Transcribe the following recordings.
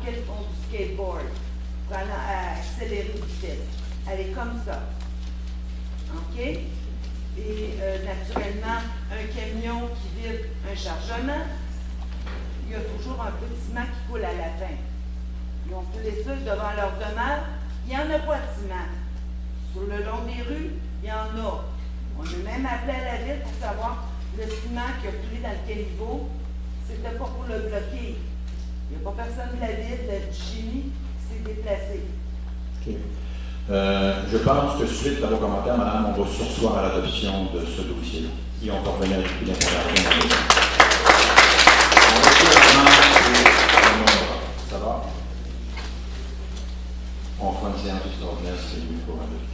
qu'elles font du skateboard pour accélérer de vitesse. Elle est comme ça. OK? Et naturellement, un camion qui vide un chargement, il y a toujours un peu de ciment qui coule à la fin. Ils ont tous les sucres devant leur demeure, il n'y en a pas de ciment. Sur le long des rues, il y en a. On a même appelé à la ville pour savoir le ciment qui a coulé dans le caniveau, c'était pas pour le bloquer. Il n'y a pas personne de la ville, du génie, qui s'est déplacé. OK. Je pense que suite à vos commentaires, madame, on va sursoir à l'adoption de ce dossier. Si on peut revenir avec plus d'informations. Ça va? On fera une séance extraordinaire, c'est mieux pour un dossier.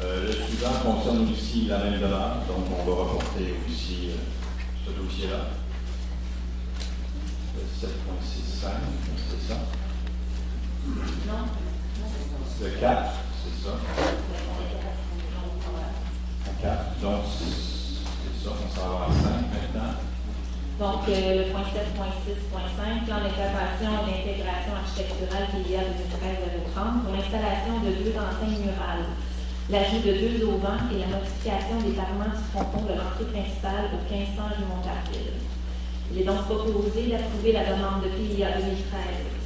Le suivant concerne aussi la même demande, donc on va reporter aussi ce dossier-là. 7.65, c'est ça? Non. Le 4, c'est ça? Le 4, donc c'est ça, on s'en va à 5 maintenant. Donc, le point 7.6.5, plan d'intervention et d'intégration architecturale PIA 2013-030 pour l'installation de 2 enseignes murales, l'ajout de 2 auvents et la modification des parements du fronton de l'entrée principale au 1500 rue Montarville. Il est donc proposé d'approuver la demande de PIA 2013-030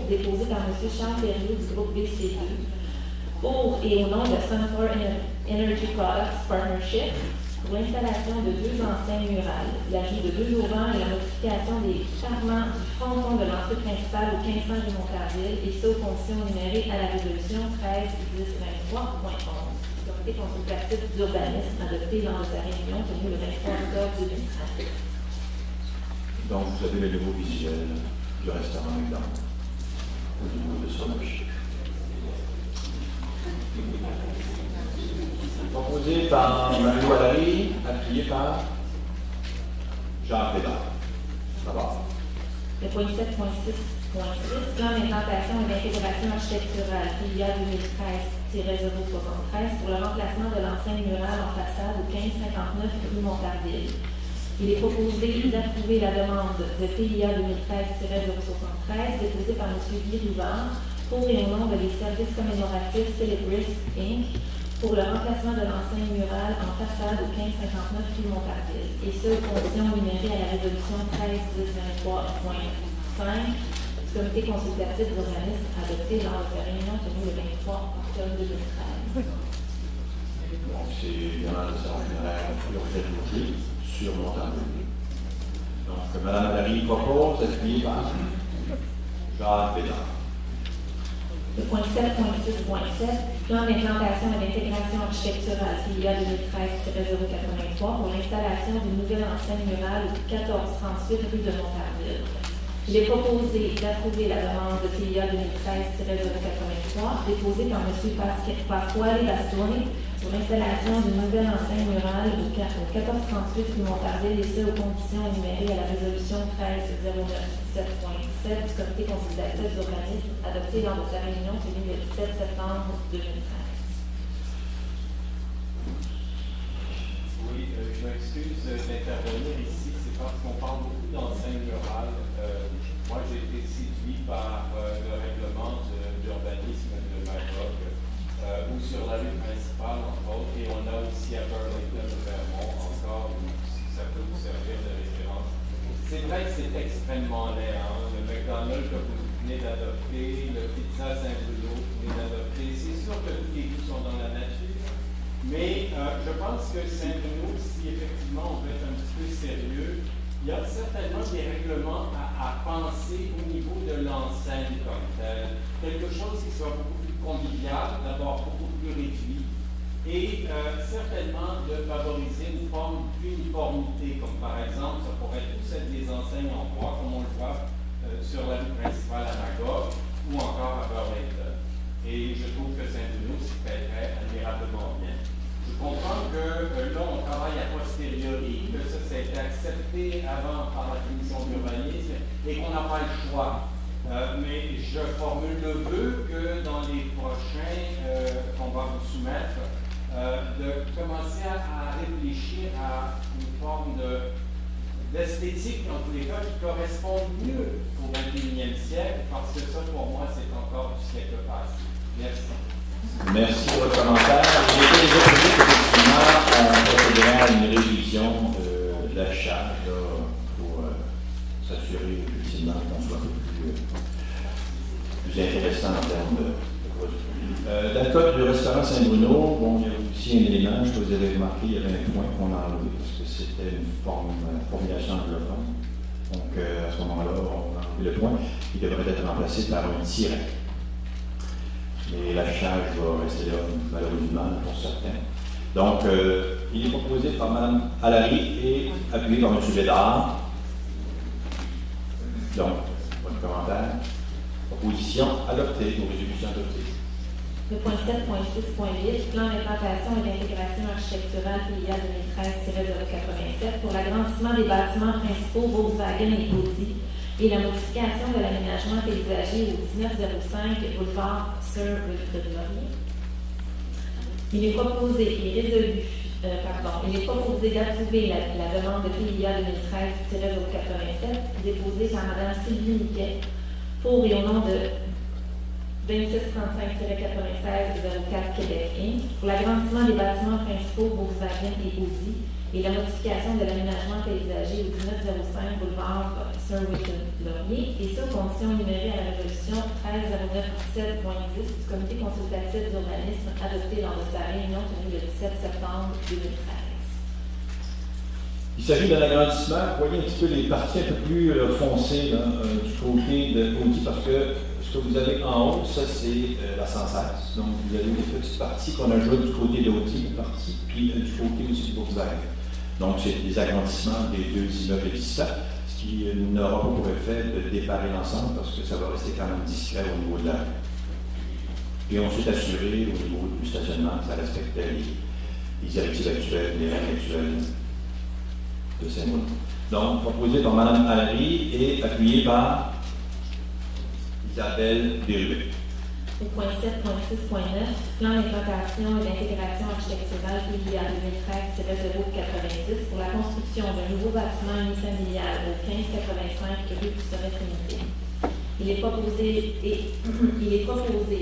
déposée par M. Charles Perrier du groupe BC2 pour et au nom de Suncor Energy Products Partnership pour l'installation de 2 enseignes murales, l'ajout de 2 auvents et la modification des parements du fronton de l'entrée principale au 1500 rue Montarville, et ce aux conditions énumérées à la résolution 13-10-23.11. Comité consultatif d'urbanisme adopté lors de sa réunion tenue le 23 octobre 2013. Donc, vous avez le nouveau visuel du restaurant McDonald's au niveau de son marché. Proposé par Marie Wallary, appuyé par Jean Pédard. Ça va? Le point 7.6.6, plan d'implantation et d'intégration architecturale, PIA 2013-073 pour le remplacement de l'enseigne murale en façade au 1559 rue Montarville. Il est proposé d'approuver la demande de PIA 2013-073 déposée par M. Guy Rivard pour et au nom des services commémoratifs Célébris Inc. pour le remplacement de l'enseigne murale en façade au 1559 rue Montarville, et ce aux conditions énumérées à la résolution 13-10-23.5 du comité consultatif d'urbanisme adopté lors de sa réunion tenue le 23 octobre 2013. Donc, c'est vraiment le salon funéraire urbanisé sur Montarville. Donc, Mme Marie propose appuyé par Jean Pédard. Le point 7.6.7, plan d'implantation et d'intégration architecturale PIA 2013-083 pour l'installation d'une nouvelle enseigne murale au 1438 rue de Montarville. Il est proposé d'approuver la demande de PIA 2013-083 déposée par M. Pasquale Bastoni pour l'installation d'une nouvelle enseigne murale au 1438 rue Montarville, et ce aux conditions énumérées à la résolution 13-09-17.7 du comité consultatif d'urbanisme adopté lors de sa réunion tenue le 17 septembre 2013. Oui, je m'excuse d'intervenir ici, c'est parce qu'on parle beaucoup d'enseignes murales. Moi, j'ai été séduit par le règlement d'urbanisme de Magog, ou sur la rue principale, entre autres, et on a aussi à Burlington de Vermont, encore, si ça peut vous servir de référence. C'est vrai que c'est extrêmement laid, hein? Le McDonald's que vous venez d'adopter, le Pizza Saint-Bruno que vous venez d'adopter, c'est sûr que tous les goûts sont dans la nature, mais je pense que Saint-Bruno, si effectivement on veut être un petit peu sérieux, il y a certainement des règlements à penser au niveau de l'enseigne comme telle. Quelque chose qui soit beaucoup plus convivial, d'abord beaucoup plus réduit, et certainement de favoriser une forme d'uniformité, comme par exemple, ça pourrait tous être des enseignes en bois, comme on le voit sur la rue principale à Magog, ou encore à Burlington. Et je trouve que Saint-Bruno s'y prêterait admirablement bien. Je comprends que là, on travaille à posteriori, que ça a été accepté avant par la commission d'urbanisme et qu'on n'a pas le choix. Mais je formule le vœu que dans les prochains qu'on va vous soumettre, de commencer à réfléchir à une forme d'esthétique, en tous les cas, qui correspond mieux au 21e siècle, parce que ça, pour moi, c'est encore du siècle passé. Merci. Merci pour votre commentaire. J'ai été déjà prévu qu'effectivement, on procédera à une révision de l'affichage pour s'assurer effectivement qu'on soit un peu plus intéressant en termes de produits. Dans le cas du restaurant Saint-Bruno, bon, il y a aussi un élément, je vous avais remarqué, il y avait un point qu'on a enlevé parce que c'était une formulation anglophone. Donc, à ce moment-là, on a enlevé le point qui devrait être remplacé par un tiret. Mais l'affichage va rester là, malheureusement, pour certains. Donc, il est proposé par Mme Allary et appuyé par M. Bédard. Donc, votre commentaire. Proposition adoptée, ou résolution adoptée. Le point 7.6.8, plan d'implantation et d'intégration architecturale PIA 2013-087 pour l'agrandissement des bâtiments principaux Volkswagen et Audi et la modification de l'aménagement paysager au 1905 boulevard Sir Wilfrid Laurier. Il est proposé d'approuver la demande de PIA 2013-087 déposée par Mme Sylvie Niquet pour et au nom de 2735-96-04 Québec Inc. pour l'agrandissement des bâtiments principaux Volkswagen et Audi et la modification de l'aménagement paysager au 1905 boulevard Sir Wilfrid Laurier, et ça aux conditions énumérées à la résolution 130917.10 du comité consultatif d'urbanisme adopté lors de sa réunion tenue le 17 septembre 2013. Il s'agit d'un agrandissement. Vous voyez un petit peu les parties un peu plus foncées là, du côté de Audi, parce que ce que vous avez en haut, ça c'est la 116. Donc vous avez des petites parties qu'on ajoute du côté d'Audi, puis du côté aussi de Volkswagen. Donc c'est des agrandissements des deux immeubles existants, ce qui n'aura pas pour effet de déparer l'ensemble parce que ça va rester quand même discret au niveau de la rue. Et on s'est assuré au niveau du stationnement que ça respectait les directives actuelles, les règles actuelles de Saint-Bruno. Donc proposé par Mme Allary et appuyé par Isabelle Bérubé. Au point 7.6.9, plan d'implantation et d'intégration architecturale PIA 2013-090 pour la construction d'un nouveau bâtiment unifamilial au 1585 rue du Sommet Trinité. Il est proposé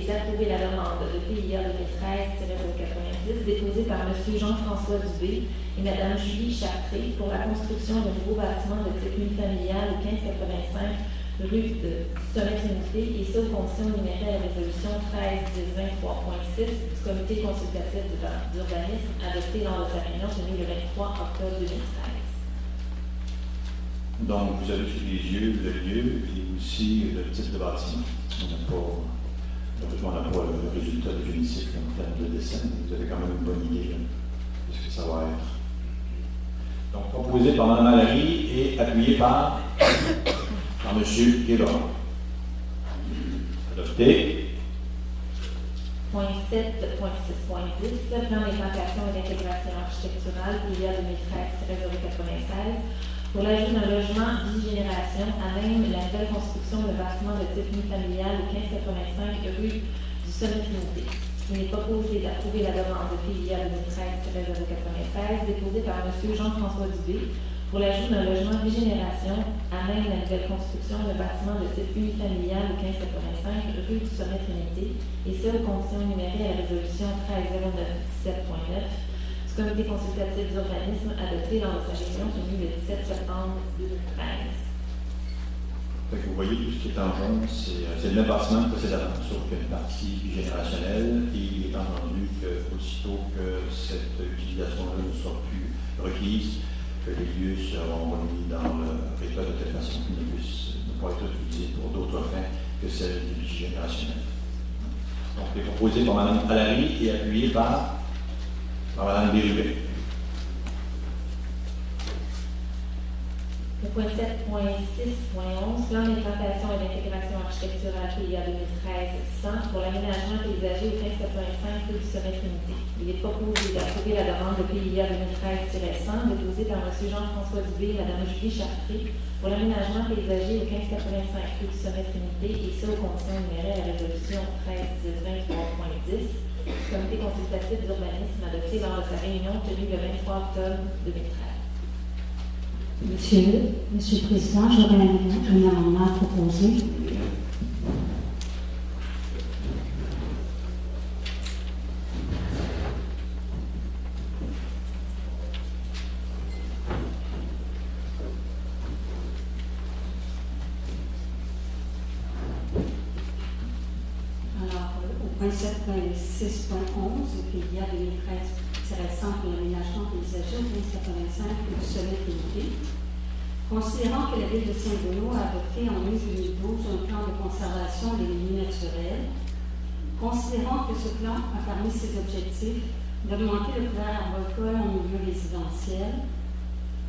d'approuver la demande de PIA 2013-090 déposée par M. Jean-François Dubé et Mme Julie Chartré pour la construction d'un nouveau bâtiment de type unifamilial au 1585 rue de Sommet Trinité, et ça aux conditions énumérées à la résolution 13-10-23.6 du comité consultatif d'urbanisme adopté lors de sa réunion tenue le 23 octobre 2013. Donc, vous avez sous les yeux le lieu et aussi le type de bâtiment. On n'a pas le résultat de l'hémicycle en termes de dessin, mais vous avez quand même une bonne idée de ce que ça va être. Donc, proposé par Mme Allary et appuyé par M. Guédon. Adopté. Point 7.6.10, plan d'implantation et d'intégration architecturale PIA 2013-096 pour l'ajout d'un logement bigénération à même la nouvelle construction de bâtiments de type unifamilial au 1585 rue du Sommet Trinité. Il est proposé d'approuver la demande de PIA 2013-096 déposée par M. Jean-François Dubé pour l'ajout d'un logement bigénération à même la nouvelle construction de bâtiments de type unifamilial au 1585 rue du Sommet Trinité, et ce aux conditions énumérées à la résolution 130917.9 du comité consultatif d'urbanisme adopté lors de sa réunion tenue le 17 septembre 2013. Vous voyez, tout ce qui est en jaune, c'est le même bâtiment précédemment, sauf qu'une partie bigénérationnelle, et il est entendu qu'aussitôt que cette utilisation-là ne soit plus requise, que les lieux seront remis dans le répertoire de telle façon qu'ils ne puissent pas être utilisés pour d'autres fins que celles du bigénérationnel. Donc, il est proposé par Mme Allary et appuyé par Mme Bérubé. Le point 7.6.11, plan d'implantation et d'intégration architecturale PIA 2013-100 pour l'aménagement paysager au 1585 rue du Sommet Trinité. Il est proposé d'approuver la demande de PIA 2013-100 déposée par M. Jean-François Dubé et Mme Julie Chartré pour l'aménagement paysager au 1585 rue du Sommet Trinité, et ça aux conditions énumérées à la résolution 13-23.10 du comité consultatif d'urbanisme adopté lors de sa réunion tenue le 23 octobre 2013. Monsieur le Président, j'aurais un amendement à proposer. Alors, au point 7.6.11, PIA 2013-100 pour l'aménagement paysager au 1585 du sommet Trinité. Considérant que la ville de Saint-Bruno a adopté en mai 2012 un plan de conservation des milieux naturels, considérant que ce plan a parmi ses objectifs d'augmenter le couvert arboricole en milieu résidentiel,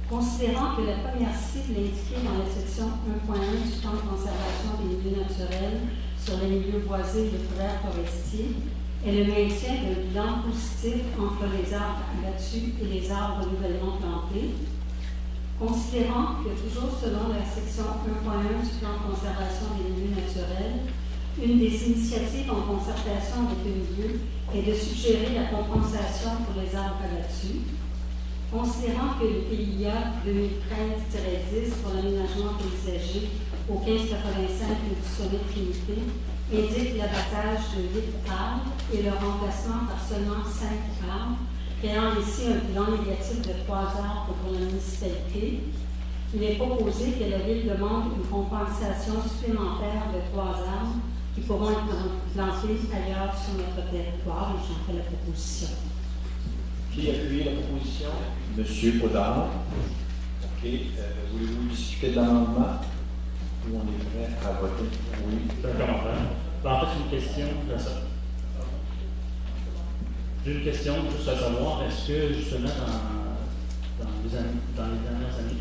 considérant que la première cible indiquée dans la section 1.1 du plan de conservation des milieux naturels sur les milieux boisés de couverts forestiers est le maintien d'un bilan positif entre les arbres abattus et les arbres nouvellement plantés, considérant que toujours selon la section 1.1 du plan de conservation des milieux naturels, une des initiatives en concertation avec le milieu est de suggérer la compensation pour les arbres abattus, considérant que le PIA 2013-10 pour l'aménagement paysager au 1585 du sommet Trinité indique l'abattage de 8 arbres et le remplacement par seulement 5 arbres, créant ici un bilan négatif de 3 arbres pour la municipalité. Il est proposé que la Ville demande une compensation supplémentaire de 3 arbres qui pourront être plantés ailleurs sur notre territoire, et j'en fais la proposition. Qui appuie la proposition? Monsieur Audard. OK. Voulez-vous discuter de l'amendement? Ou on est prêt à voter? Oui. C'est un commentaire. En fait, c'est une question. J'ai une question juste à savoir, est-ce que justement dans les dernières années,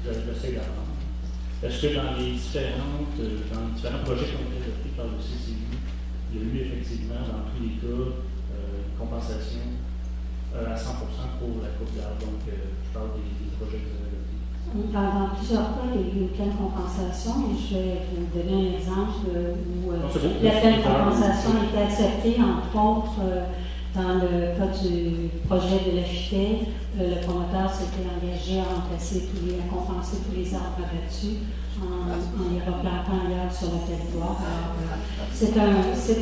j'essaie d'apprendre, est-ce que dans les différents projets qui ont été adoptés par le CCU, il y a eu effectivement dans tous les cas une compensation à 100% pour la coupe d'arbres? Donc, je parle des projets que vous avez adoptés. Dans plusieurs cas, il y a eu une pleine compensation, et je vais vous donner un exemple où la pleine compensation a été acceptée, entre autres, dans le cas du projet de la FITE, le promoteur s'était engagé à compenser tous les arbres abattus en les replantant ailleurs sur le territoire. C'était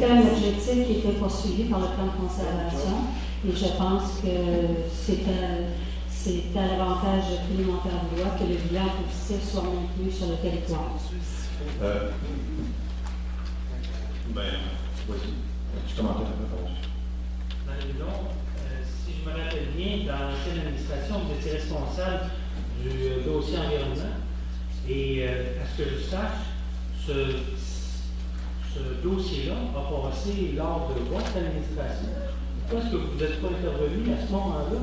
un objectif qui était poursuivi par le plan de conservation, et je pense que c'est à l'avantage de tous les monteurs de loi que le bilan positif soit maintenu sur le territoire. Vas-y. Tu commentes un peu, pardon. Si je me rappelle bien, dans l'ancienne administration, vous étiez responsable du dossier environnement. Et à ce que je sache, ce dossier-là a passé lors de votre administration. Pourquoi est-ce que vous n'êtes pas intervenu à ce moment-là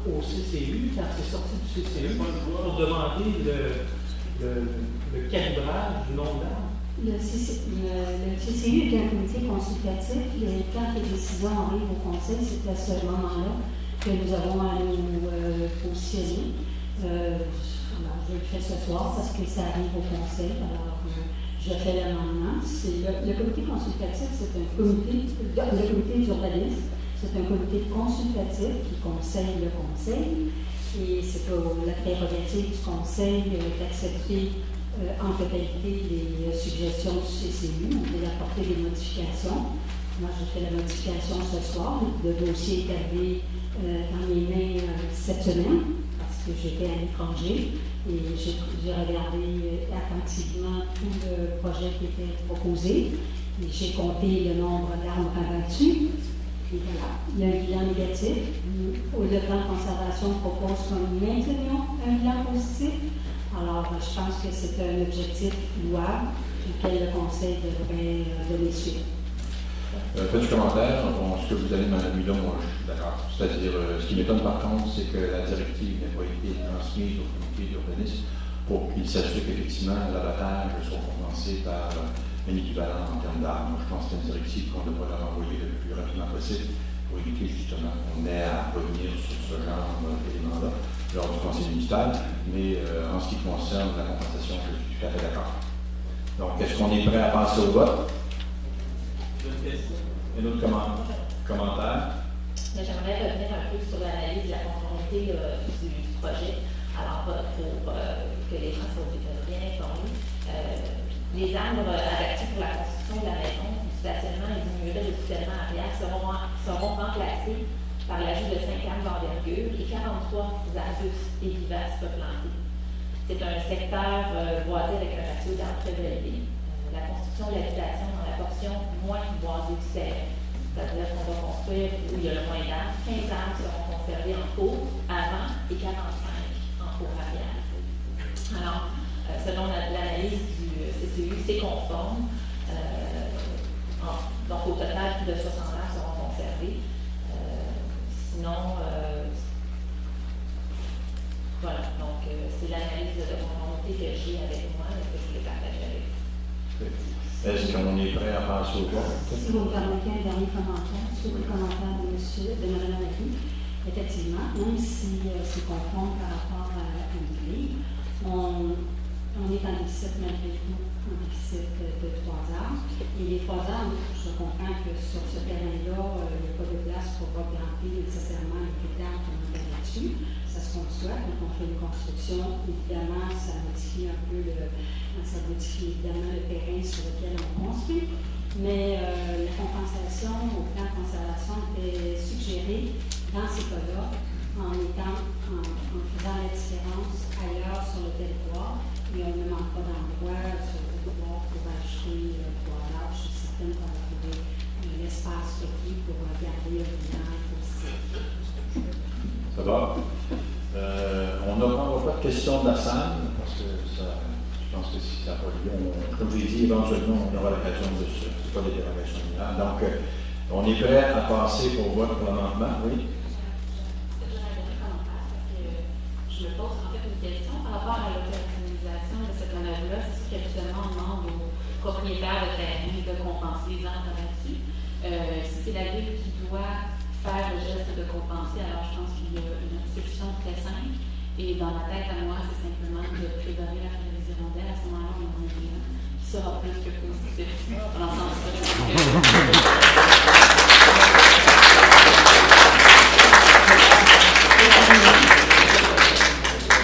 au CCU, quand c'est sorti du CCU, pour demander le calibrage du nombre d'arbres? Le CCU est un comité consultatif. Quand les décisions arrivent au Conseil, c'est à ce moment-là que nous avons à nous positionner. Alors, je le fais ce soir parce que ça arrive au Conseil. Alors, je fais l'amendement. Le comité consultatif, c'est un comité, le comité d'urbanisme, c'est un comité consultatif qui conseille le Conseil. Et c'est la prérogative du Conseil d'accepter en totalité les suggestions du CCU. On peut apporter des modifications. Moi, j'ai fait la modification ce soir. Le dossier est arrivé dans mes mains cette semaine parce que j'étais à l'étranger et j'ai regardé attentivement tout le projet qui était proposé. Et j'ai compté le nombre d'arbres abattus. Et voilà, il y a un bilan négatif. Le plan de conservation propose que nous maintenions un bilan positif. Alors, je pense que c'est un objectif louable auquel le Conseil devrait donner suite. Petit commentaire. Bon, ce que vous allez, Mme Hulot, moi, je suis d'accord. C'est-à-dire, ce qui m'étonne par contre, c'est que la directive n'a pas été transmise au comité d'urbanisme pour qu'il s'assure qu'effectivement l'abattage soit compensé par un équivalent en termes d'arbres. Je pense que c'est une directive qu'on devrait leur envoyer le plus rapidement possible pour éviter justement qu'on ait à revenir sur ce genre d'éléments-là lors du conseil municipal, mais en ce qui concerne la compensation, je suis tout à fait d'accord. Donc, est-ce qu'on est prêt à passer au vote? Une question. Un autre commentaire? Commentaires? J'aimerais revenir un peu sur l'analyse de la conformité du projet. Alors, pour que les gens soient bien informés, les arbres adaptés pour la construction de la maison, du stationnement et du muret de soutènement arrière seront remplacés par l'ajout de 5 arbres d'envergure et 43 arbustes et vivaces replantés. C'est un secteur boisé avec un ratio d'arbres très élevé. La construction de l'habitation dans la portion moins boisée du terrain, c'est-à-dire qu'on va construire où il y a le moins d'arbres, 15 arbres seront conservés en cours avant et 45 en cours arrière. Alors, selon l'analyse du CCU, c'est conforme. Donc, au total, plus de 60 arbres seront conservés. Sinon, voilà. Donc, c'est l'analyse de conformité que j'ai avec moi et que je voulais partager avec vous. Est-ce qu'on est prêt à passer au vote? Si vous me permettez un dernier commentaire sur le commentaire de Mme Marie, effectivement, même si c'est conforme par rapport à la grille, on est en déficit malgré tout, en déficit de 3 arbres. Et les 3 arbres, je comprends que sur ce terrain-là, il n'y a pas de place pour augmenter nécessairement les critères qu'on a là-dessus. Ça se conçoit quand on fait une construction. Évidemment, ça modifie un peu le terrain sur lequel on construit. Mais la compensation au plan de conservation était suggérée dans ces cas-là en faisant la différence ailleurs sur le territoire. Et on ne manque pas d'endroit sur le territoire pour acheter 3 arbres. Je suis certaine qu'on va trouver l'espace requis pour garder un bilan positif. Ça va? On n'aura pas de questions de la salle, parce que je pense que si ça n'a pas lieu, comme je l'ai dit, éventuellement, on aura l'occasion de ce n'est pas des dérogations générales. Donc, on est prêt à passer au vote pour l'amendement, oui? Je me pose en fait une question par rapport à l'autorisation de cette manœuvre-là. C'est sûr qu'habituellement, on demande aux propriétaires de terrain de compenser les arbres là-dessus. Si c'est la ville qui doit faire le geste de compenser, alors je pense qu'il y a une solution très simple. Et dans ma tête à moi, c'est simplement de préparer la fin des hirondelles. À ce moment-là, on a un bilan qui sera plus que positif dans le sens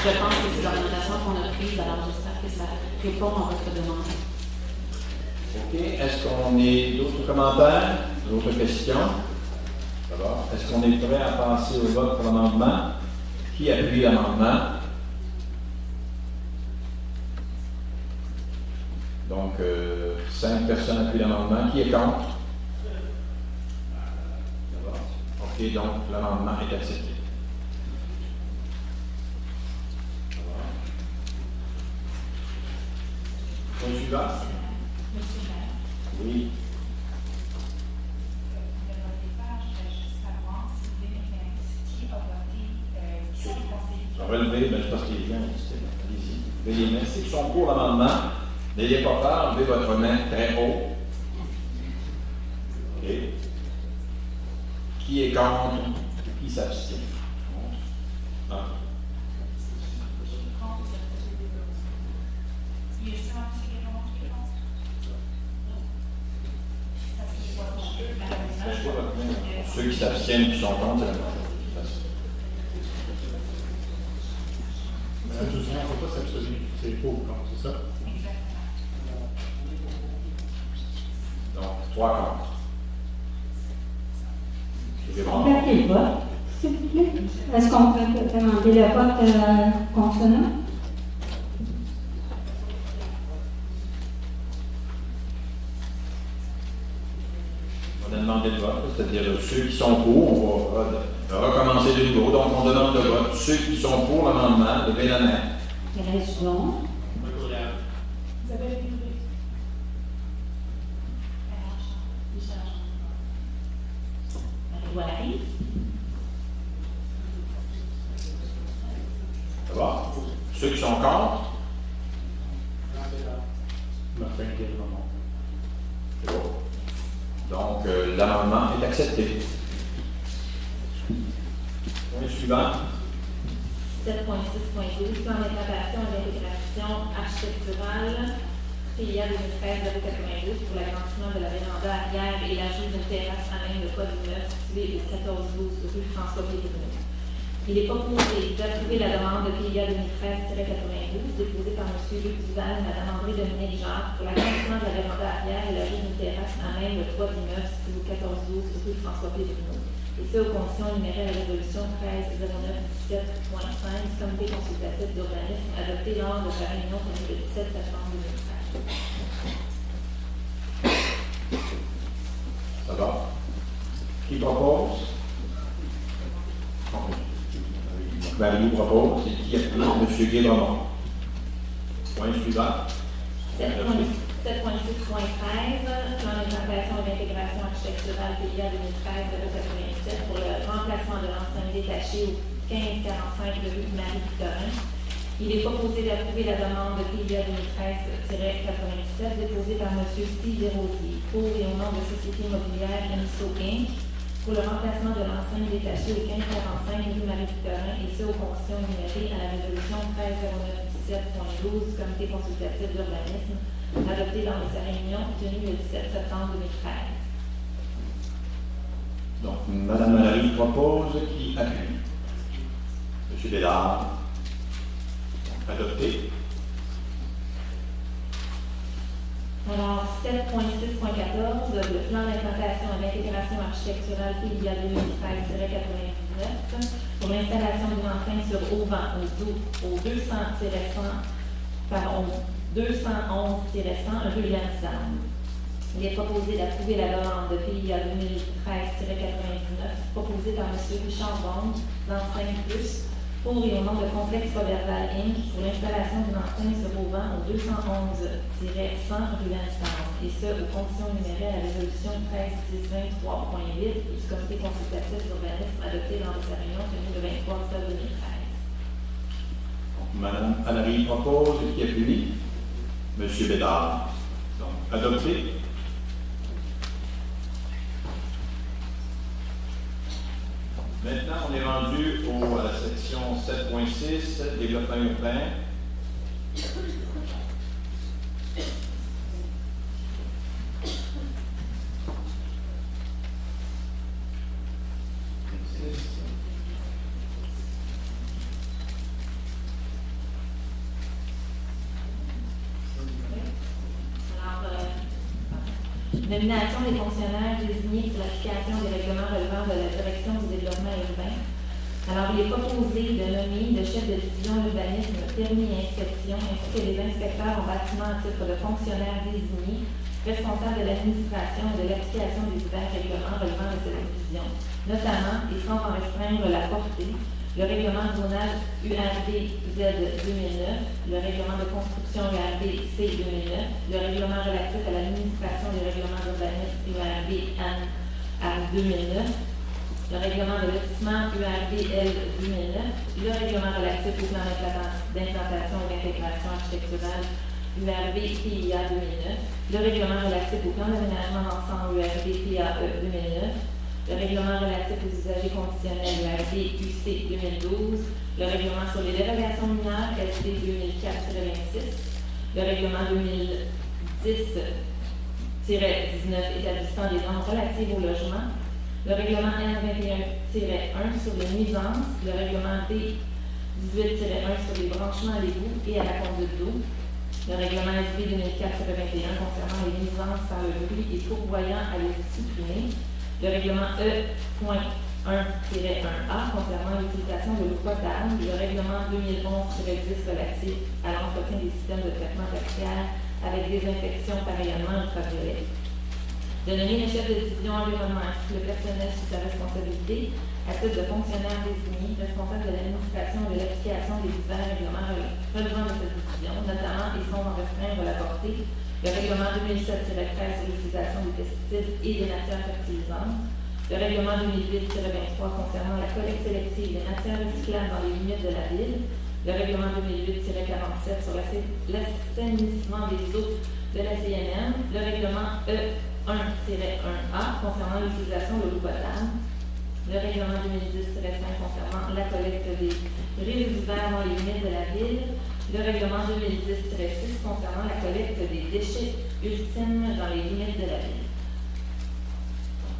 je pense que c'est l'orientation qu'on a prise, alors j'espère que ça répond à votre demande. OK. Est-ce qu'on a d'autres commentaires, d'autres questions? Ça va. Est-ce qu'on est prêt à passer au vote pour l'amendement? Qui appuie l'amendement? Donc, 5 personnes appuient l'amendement. Qui est contre? Ça va. OK, donc l'amendement est accepté. Point suivant. Monsieur le maire. Oui. De votre départ, je voudrais juste savoir si vous pouvez m'éclairer qui a voté, qui sont les conseillers. Relevé, mais c'est parce qu'il est bien, allez-y. Levez les mains. Ceux qui sont pour l'amendement, n'ayez pas peur, levez votre main très haut. OK. Qui est contre? Qui s'abstient? Non. Ceux qui s'abstiennent, qui sont contre, c'est la même chose. La discussion, il ne faut pas s'abstenir. C'est pour ou contre, c'est ça? Donc, 3 contre. On peut appeler le vote, s'il vous plaît. Est-ce qu'on peut demander le vote consonant? On a demandé le vote, c'est-à-dire ceux qui sont pour, on va recommencer de nouveau. Donc, on demande le vote. Ceux qui sont pour l'amendement, levez la main. Raison. Ça va? Ceux qui sont contre? Martin Guérin. C'est bon. Donc, l'amendement est accepté. Point suivant. 7.6.2, plan d'implantation et d'intégration architecturale, PIA 2013-092 pour l'agrandissement de la véranda arrière et l'ajout d'une terrasse à même le toit d'immeuble situé au 1412 rue François-Pédronneau. Il est proposé d'approuver la demande de PIA 2013-92 déposée par M. Luc Duval et Mme André Dominique-Jacques pour l'agrandissement de la véranda arrière et l'ajout d'une terrasse à même le toit d'immeuble situé au 1412 rue François-Pédronneau. Et ce, aux conditions énumérées à la résolution 13-09-17.5 du comité consultatif d'urbanisme adoptée lors de sa réunion tenue le 17 septembre 2013. Ça va? Qui propose? Marie propose, c'est qui appuie? M. Guébremont. Point suivant. 7.6.13, plan d'implantation et d'intégration architecturale PIA 2013-087 pour le remplacement de l'enseigne détachée au 1545 de rue Marie-Victorin. Il est proposé d'approuver la demande de PIA 2013-97 déposée par M. Steve Desrosiers pour et au nom de Société Immobilière MISO Inc. pour le remplacement de l'enseigne détachée au 1545 rue Marie-Victorin et ce, aux conditions énumérées à la résolution 13-09-17.12 du comité consultatif d'urbanisme adopté lors de sa réunion tenue le 17 septembre 2013. Donc, Mme Malary propose, qui appuie? M. Bédard. Adopté. Alors, 7.6.14, le plan d'implantation et d'intégration architecturale PIA 2013-99 pour l'installation d'une enseigne sur auvent au 211-100 rue Lansdowne. Il est proposé d'approuver la demande de PIA 2013-99 proposée par M. Richard Bond d'Enseigne Plus pour et au nom de Complexe Poberval Inc. pour l'installation d'une enseigne sur auvent au 211-100 rue Lansdowne, et ce, aux conditions énumérées à la résolution 13-1023.8 du comité consultatif d'urbanisme adopté lors de sa réunion tenue le 23 octobre 2013. Mme Malary propose, qui appuie? M. Bédard. Donc, adopté. Maintenant, on est rendu à la section 7.6, développement urbain. Nomination des fonctionnaires désignés pour l'application des règlements relevant de la direction du développement urbain. Alors, il est proposé de nommer le chef de division urbanisme, permis et inspection, ainsi que les inspecteurs en bâtiment à titre de fonctionnaires désignés, responsables de l'administration et de l'application des divers règlements relevant de cette division, notamment, et sans en restreindre la portée, le règlement de zonage URB-Z 2009, le règlement de construction URB-C 2009, le règlement relatif à l'administration des règlements d'urbanisme URB-AN 2009, le règlement de lotissement URB-L 2009, le règlement relatif au plan d'implantation et d'intégration architecturale URB-PIA 2009, le règlement relatif au plan d'aménagement d'ensemble URB-PAE 2009, le règlement relatif aux usagers conditionnels URB-UC 2012, le règlement sur les dérogations mineures ST 2004-26, le règlement 2010-19 établissant des normes relatives au logement, le règlement R21-1 sur les nuisances, le règlement D18-1 sur les branchements à l'égout et à la conduite d'eau, le règlement SB 2004-21 concernant les nuisances par le bruit et pourvoyant à les supprimer, le règlement E.1-1A concernant l'utilisation de l'eau potable, le règlement 2011-10 relatif à l'entretien des systèmes de traitement tertiaire avec désinfection par rayonnement ultraviolet. De nommer le chef de division environnement ainsi que le personnel sous sa responsabilité à titre de fonctionnaire désigné, responsable de l'administration et de l'application des divers règlements relevant de cette division, notamment et sans en restreindre la portée, le règlement 2007-13 sur l'utilisation des pesticides et des matières fertilisantes, le règlement 2008-23 concernant la collecte sélective des matières recyclables dans les limites de la ville, le règlement 2008-47 sur l'assainissement des eaux de la CNM, le règlement E1-1A concernant l'utilisation de l'eau potable, le règlement 2010-5 concernant la collecte des résiduaires dans les limites de la ville, le règlement 2010-6 concernant la collecte des déchets ultimes dans les limites de la ville.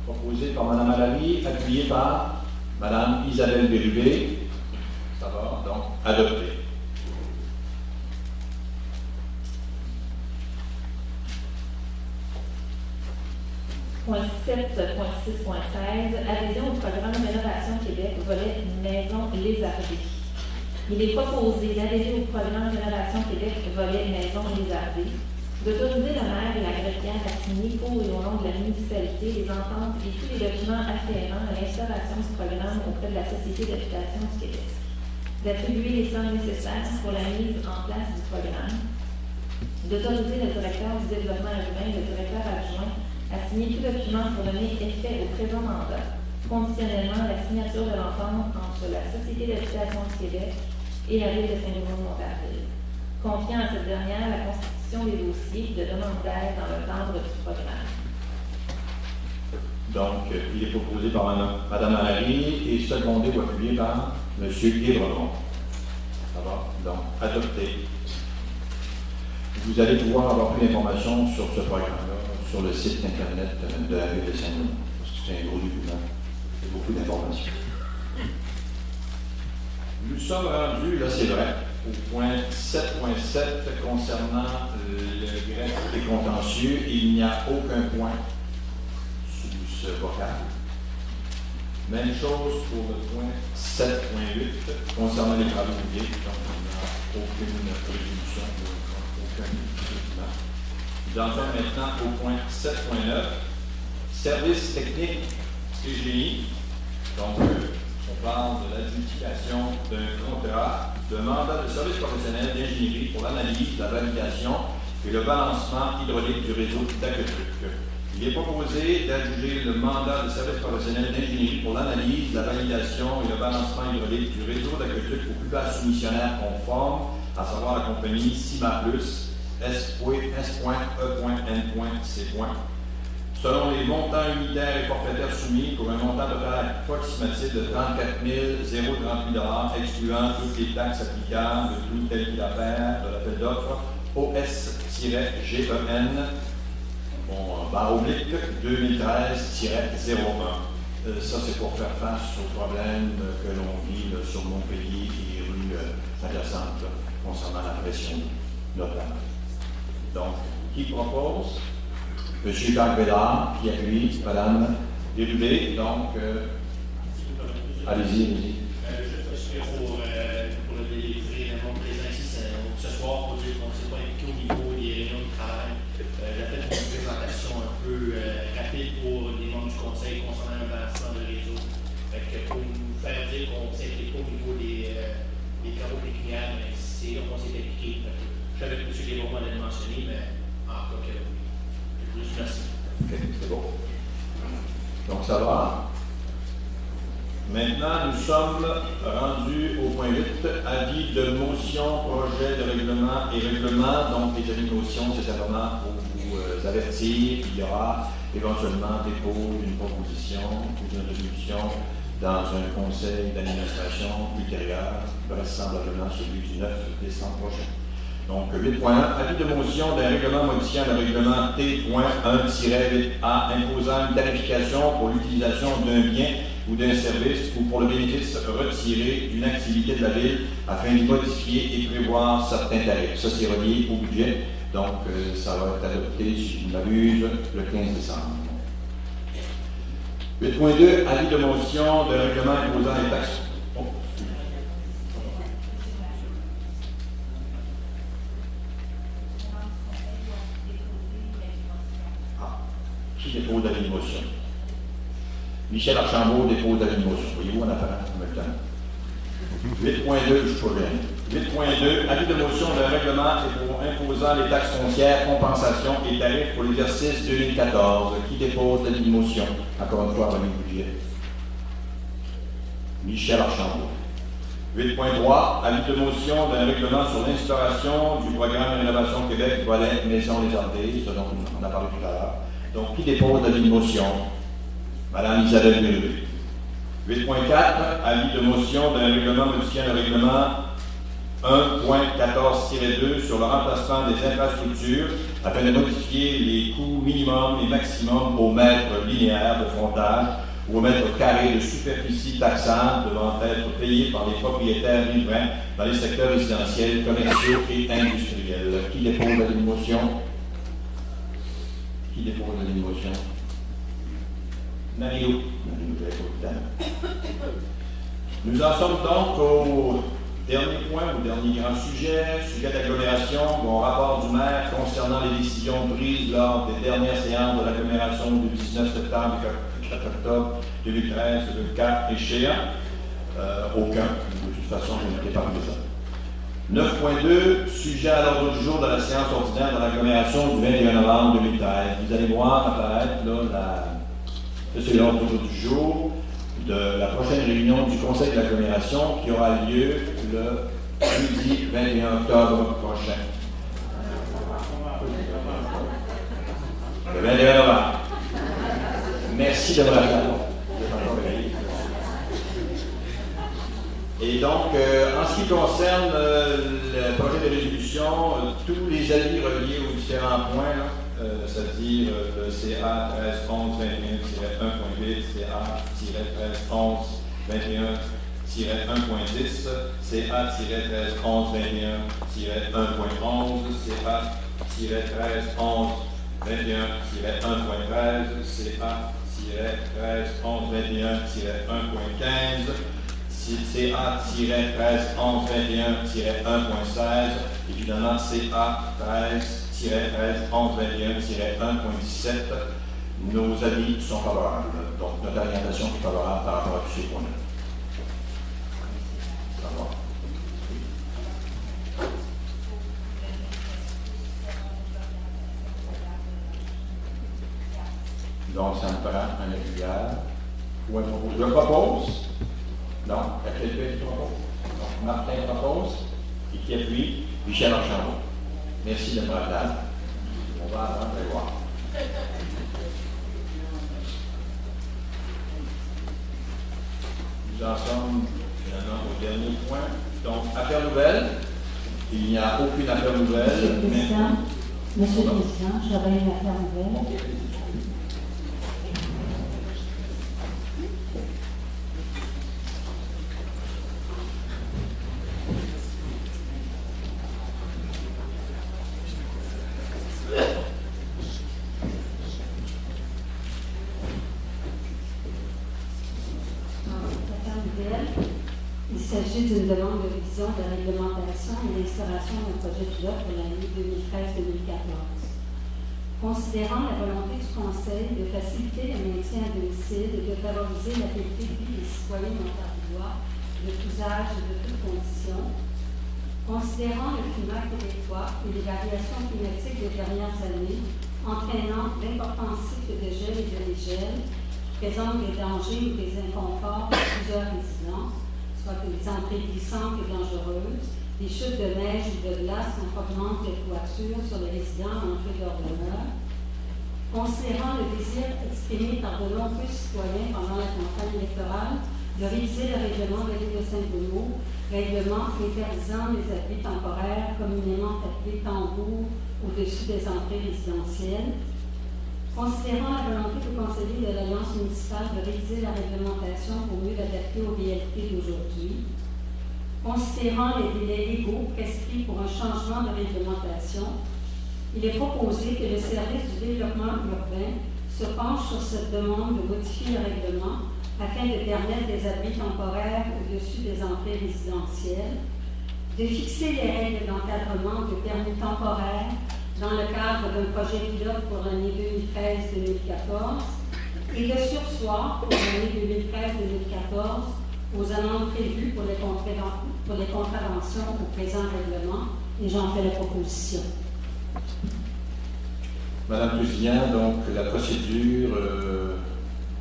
Proposé par Mme Alamy, appuyé par Mme Isabelle Bérubé. Ça va, donc adopté. Point 7.6.16, adhésion au programme Rénovation Québec, volet Maison Lézardée. Il est proposé d'adhérer au programme Rénovation Québec, volet Maison Lézardée, d'autoriser le maire et la greffière à signer pour et au nom de la municipalité les ententes et tous les documents afférents à l'instauration du programme auprès de la Société d'habitation du Québec, d'attribuer les sommes nécessaires pour la mise en place du programme, d'autoriser le directeur du développement urbain et le directeur adjoint à signer tout document pour donner effet au présent mandat, conditionnellement à la signature de l'entente entre la Société d'habitation du Québec et la Ville de Saint-Bruno-de-Montarville, confiant à cette dernière la constitution des dossiers de demande d'aide dans le cadre du programme. Donc, il est proposé par Mme Alary et secondé ou appuyé par M. Guébremont. Ça va? Donc, adopté. Vous allez pouvoir avoir plus d'informations sur ce programme-là sur le site Internet de la Ville de Saint-Bruno, parce que c'est un gros document. C'est beaucoup d'informations. Nous sommes rendus, là c'est vrai, au point 7.7 concernant le greffe des contentieux. Il n'y a aucun point sous ce vocal. Même chose pour le point 7.8 concernant les travaux publics. Donc, on n'a aucune résolution, aucun document. Nous en sommes maintenant au point 7.9. Service technique CGI. Donc, on parle de l'adjudication d'un contrat de mandat de service professionnel d'ingénierie pour l'analyse, la validation et le balancement hydraulique du réseau d'aqueduc. Il est proposé d'adjuger le mandat de service professionnel d'ingénierie pour l'analyse, la validation et le balancement hydraulique du réseau d'aqueduc au plus bas soumissionnaire conforme, à savoir la compagnie CIMA+, S.E.N.C. Selon les montants unitaires et forfaitaires soumis pour un montant total approximatif de 34 038 $, excluant toutes les taxes applicables de tout tel qu'il affaire de l'appel d'offres OS-GEN, /2013-01. Ça, c'est pour faire face aux problèmes que l'on vit sur Montpellier et rue adjacente concernant la pression notamment. Donc, qui propose? M. Jacques Bédard, qui appuie, Mme Bérubé, donc, allez-y. Juste pour le délivrer, le nom présent ici, ce soir, pour dire qu'on ne s'est pas impliqué au niveau des réunions de travail. J'ai fait une présentation un peu rapide pour les membres du conseil concernant un balancement de réseau. Pour nous faire dire qu'on ne s'implique pas au niveau des travaux pécuniaires, mais c'est là qu'on s'est impliqué. Je savais que M. Guébremont l'avait mentionné, mais encore que merci. Ok, c'est bon. Donc ça va. Maintenant, nous sommes rendus au point 8, avis de motion, projet de règlement et règlement. Donc, les avis de motion, c'est simplement pour vous avertir qu'il y aura éventuellement dépôt d'une proposition ou d'une résolution dans un conseil d'administration ultérieur, vraisemblablement celui du 9 décembre prochain. Donc, 8.1, avis de motion d'un règlement modifiant le règlement T.1-8A imposant une tarification pour l'utilisation d'un bien ou d'un service ou pour le bénéfice retiré d'une activité de la Ville afin de modifier et prévoir certains tarifs. Ça, c'est relié au budget. Donc, ça va être adopté, si je ne m'abuse, le 15 décembre. 8.2, avis de motion d'un règlement imposant les taxes. Qui dépose l'avis de motion? Michel Archambault dépose l'avis de motion. Voyez-vous, on apprend en même temps. 8.2, je problème. 8.2, avis de motion d'un règlement et pour imposant les taxes foncières, compensations et tarifs pour l'exercice 2014. Qui dépose l'avis de motion? Encore une fois, remis budget. Michel Archambault. 8.3, avis de motion d'un règlement sur l'instauration du programme Rénovation Québec, volet Maison Lézardée, ce dont on a parlé tout à l'heure. Donc, qui dépose l'avis de motion? Mme Isabelle Bérubé. 8.4, avis de motion d'un règlement modifiant le règlement 1.14-2 sur le remplacement des infrastructures afin de modifier les coûts minimums et maximums au mètre linéaire de frontage ou au mètre carré de superficie taxable devant être payés par les propriétaires riverains dans les secteurs résidentiels, commerciaux et industriels. Qui dépose la motion? Qui dépose la motion? Mario. Nous en sommes donc au dernier point, au dernier grand sujet d'agglomération, mon rapport du maire concernant les décisions prises lors des dernières séances de l'agglomération du 19 septembre et 4 octobre 2013 de 4 échéants. Aucun, de toute façon, je n'étais pas présent. 9.2, sujet à l'ordre du jour de la séance ordinaire de l'agglomération du 21 novembre 2013. Vous allez voir apparaître là, c'est l'ordre du jour de la prochaine réunion du Conseil de l'agglomération qui aura lieu le jeudi 21 octobre prochain. Le 21 novembre. Merci de me rappeler. Et donc, en ce qui concerne le projet de résolution, tous les avis reliés aux différents points, c'est-à-dire le CA 1311-21-1.8, CA 1311-21-1.10, CA 1311-21-1.11, CA 1311-21-1.13, CA 1311-21-1.15, CA 1311-21-1.16 et finalement CA 13-11-21-1.17. Nos avis sont favorables. Donc notre orientation est favorable par rapport à tous ces points-là. Donc ça me prend un appuyage. Je propose. Donc, à quel pays tu proposes? Donc, Martin propose, et qui appuie, Michel Archambault. Merci de me rappeler. On va attendre de voir. Nous en sommes finalement au dernier point. Donc, affaires nouvelles. Il n'y a aucune affaire nouvelle. Monsieur le Président, j'aurais une affaire nouvelle. Okay. Il s'agit d'une demande de révision de la réglementation et d'instauration d'un projet pilote pour l'année 2013-2014. Considérant la volonté du Conseil de faciliter le maintien à domicile et de favoriser la qualité de vie des citoyens ontariois de tous âges et de toutes conditions, considérant le climat québécois et les variations climatiques des dernières années entraînant d'importants cycles de gel et de dégel qui présentent des dangers ou des inconforts pour plusieurs résidents, soit des entrées glissantes et dangereuses, des chutes de neige ou de glace en provenance des toitures sur les résidents en entrée de leur demeure, considérant le désir exprimé par de nombreux citoyens pendant la campagne électorale de réviser le règlement de l'île de Saint-Bruno, règlement interdisant les abris temporaires communément appelés tambours au-dessus des entrées résidentielles, considérant la volonté du conseiller de l'Alliance municipale de réviser la réglementation pour mieux l'adapter aux réalités d'aujourd'hui, considérant les délais légaux prescrits pour un changement de réglementation, il est proposé que le service du développement urbain se penche sur cette demande de modifier le règlement afin de permettre des abris temporaires au-dessus des entrées résidentielles, de fixer les règles d'encadrement de permis temporaires dans le cadre d'un projet pilote pour l'année 2013-2014 et de surseoir pour l'année 2013-2014 aux amendes prévues pour les contraventions au présent règlement, et j'en fais la proposition. Madame Tousignan, donc la procédure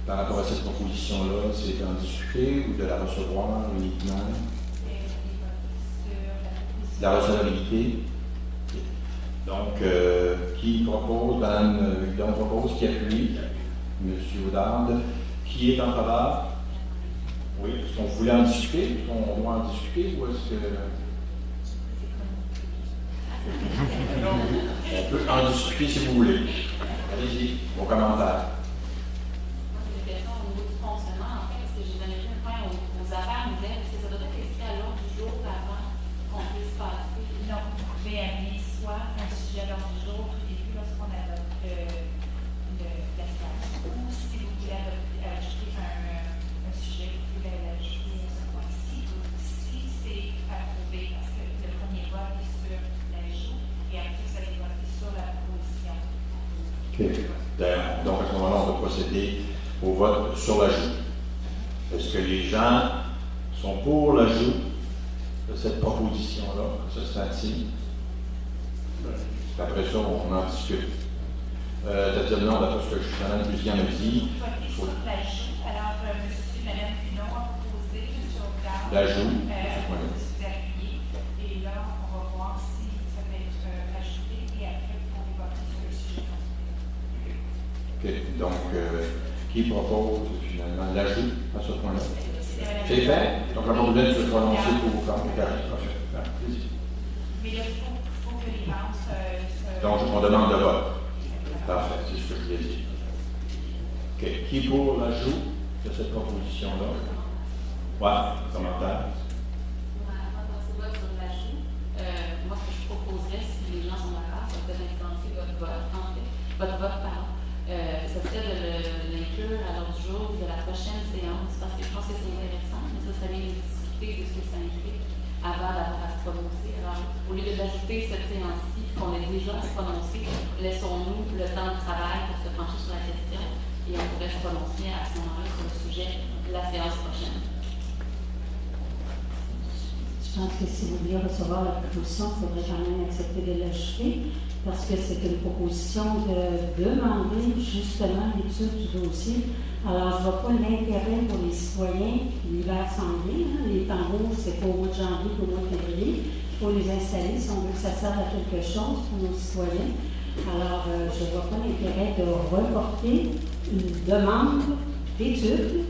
par rapport à cette proposition-là, c'est d'en discuter ou de la recevoir uniquement? La recevabilité. Donc, qui propose? Madame Hudon propose, qui appuie? Monsieur Audard. Qui est en faveur? Oui, est-ce qu'on voulait en discuter? Est-ce qu'on doit en discuter ou est-ce que... On peut en discuter si vous voulez. Allez-y, vos commentaires. Moi, c'est une question au niveau du fonctionnement, en fait, parce que j'ai donné un point aux affaires, on disait, est-ce que ça doit être inscrit à l'ordre du jour avant qu'on puisse passer? Non, vous pouvez amener soit un sujet à l'ordre du jour au début lorsqu'on adopte la séance, ou si vous voulez ajouter un sujet, vous pouvez l'ajouter à ce point-ci. Si c'est approuvé, parce que le premier vote est sur l'ajout, et après vous allez voter sur la proposition. Okay. Donc, à ce moment-là, on va procéder au vote sur l'ajout. Est-ce que les gens sont pour l'ajout de cette proposition-là, ce stade-ci? Après ça, on en discute. Tatiana, d'après ce que Mme Lucian a dit, Voter sur l'ajout. Alors, monsieur et Mme Pinon ont proposé, M. Audard, l'ajout, vous appuyer. Et là, on va voir si ça peut être ajouté et après, vous pouvez voter sur le sujet. OK. Donc, qui propose finalement l'ajout à ce point-là? C'est fait. Donc, on va vous donner de se prononcer pour quand on est. Mais là, il faut que les membres se... Donc, on demande le vote. Parfait, c'est ce que je voulais dire. OK. Qui est pour l'ajout de cette proposition-là? Ouais, commentaire. Avant de passer au vote sur l'ajout, moi, ce que je proposerais, si les gens sont d'accord, c'est peut-être influencer votre vote, en fait. Votre vote, pardon. Ça serait de l'inclure à l'ordre du jour de la prochaine séance, parce que je pense que c'est intéressant, mais ça serait bien de discuter de ce que ça implique avant d'avoir à se prononcer. Alors, au lieu d'ajouter cette séance-ci qu'on est déjà à se prononcer, laissons-nous le temps de travail pour se pencher sur la question et on pourrait se prononcer à ce moment-là sur le sujet de la séance prochaine. Je pense que si vous voulez recevoir la proposition, il faudrait quand même accepter de l'ajouter, parce que c'est une proposition de demander justement l'étude du dossier. Alors, je ne vois pas l'intérêt pour les citoyens, l'hiver s'en vient, les tambours, c'est pas au mois de janvier qu'au mois de février. Il faut les installer si on veut que ça serve à quelque chose pour nos citoyens. Alors, je ne vois pas l'intérêt de reporter une demande d'étude.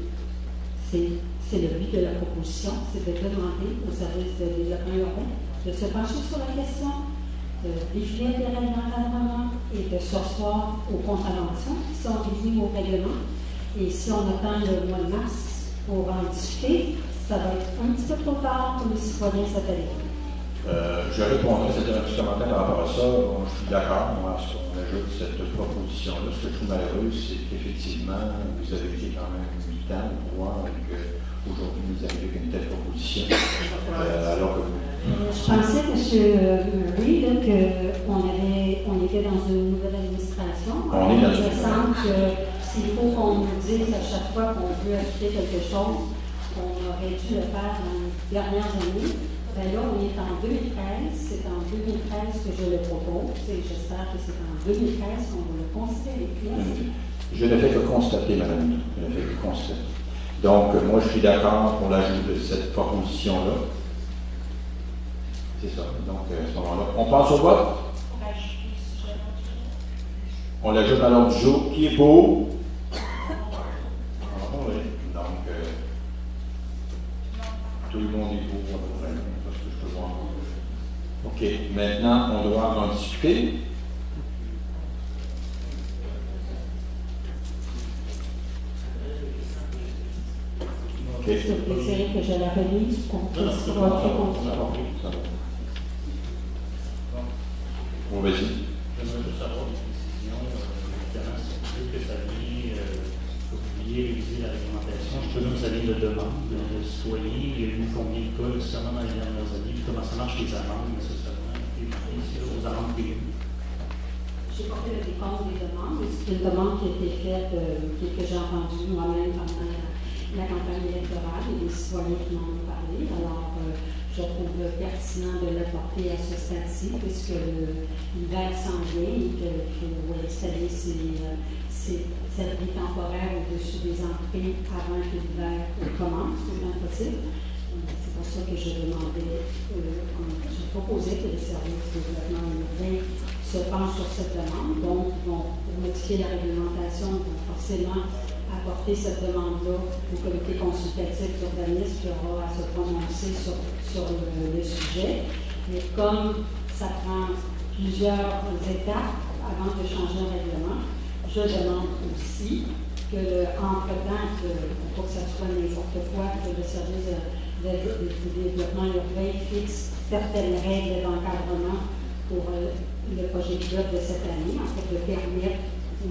C'est le but de la proposition, c'est de demander au service de développement urbain de se pencher sur la question, de définir des règles d'encadrement et de s'asseoir aux contraventions qui sont définies au règlement. Et si on attend le mois de mars pour en discuter, ça va être un petit peu trop tard pour les citoyens cette année. Je répondrai à un petit commentaire par rapport à ça. Bon, je suis d'accord, moi, à ce qu'on ajoute cette proposition-là. Ce que je trouve malheureux, c'est qu'effectivement, vous avez été quand même 8 ans au pouvoir et qu'aujourd'hui, nous arrivons avec une telle proposition. Alors que vous... Je pensais, M. Reid, qu'on était dans une nouvelle administration. On est dans une semble que s'il faut qu'on nous dise à chaque fois qu'on veut ajouter quelque chose, on aurait dû le faire dans les dernières années. Ben là, on est en 2013. C'est en 2013 que je le propose et j'espère que c'est en 2013 qu'on va le considérer. Je ne fais que constater, madame. Je ne fais que constater. Donc, moi, je suis d'accord pour l'ajout de cette proposition-là. C'est ça. Donc, à ce moment-là, on passe au vote. On l'ajoute à l'ordre du jour. Qui est pour? Oui. Donc, tout le monde est pour. Parce que je peux voir. OK. Maintenant, on doit en discuter. OK. C'est le plaisir que je la relise pour qu'on puisse voter contre. Bon, vas-y. J'aimerais juste savoir des précisions, évidemment, si on veut que ça vient oublier, réviser la réglementation. Je présume que ça vient de demande de citoyens. Il y a eu combien de cas nécessairement dans les dernières années, puis comment ça marche les amendes nécessairement, aux amendes payées. J'ai porté le décompte des demandes. C'est une demande qui a été faite, que j'ai entendue moi-même pendant la campagne électorale et les citoyens qui m'en ont parlé. Alors, je trouve pertinent de le porter à ce stade-ci, puisque l'hiver s'en vient et qu'il faut installer ces abris temporaires au-dessus des entrées avant que l'hiver commence, c'est bien possible. C'est pour ça que je demandais, j'ai proposé que les services de développement urbain se penchent sur cette demande. Donc, pour modifier la réglementation, ils vont forcément apporter cette demande-là au comité consultatif d'urbanisme qui aura à se prononcer sur le sujet. Mais comme ça prend plusieurs étapes avant de changer le règlement, je demande aussi que, entre-temps, pour que ça soit n'importe quoi, que le service de développement urbain fixe certaines règles d'encadrement pour le projet pilote de cette année, en fait, de permettre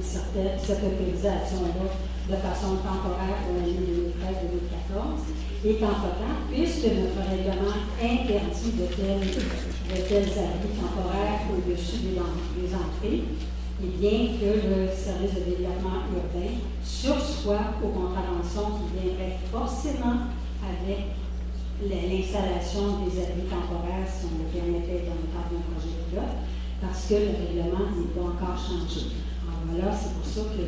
cette utilisation-là de façon temporaire pour l'année 2013-2014, et qu'entre-temps, puisque notre règlement interdit de tels abris temporaires au-dessus des entrées, et bien que le service de développement urbain sursoit aux contraventions qui viendraient forcément avec l'installation des abris temporaires, si on le permettait dans le cadre d'un projet pilote, parce que le règlement n'est pas encore changé. Alors voilà, c'est pour ça que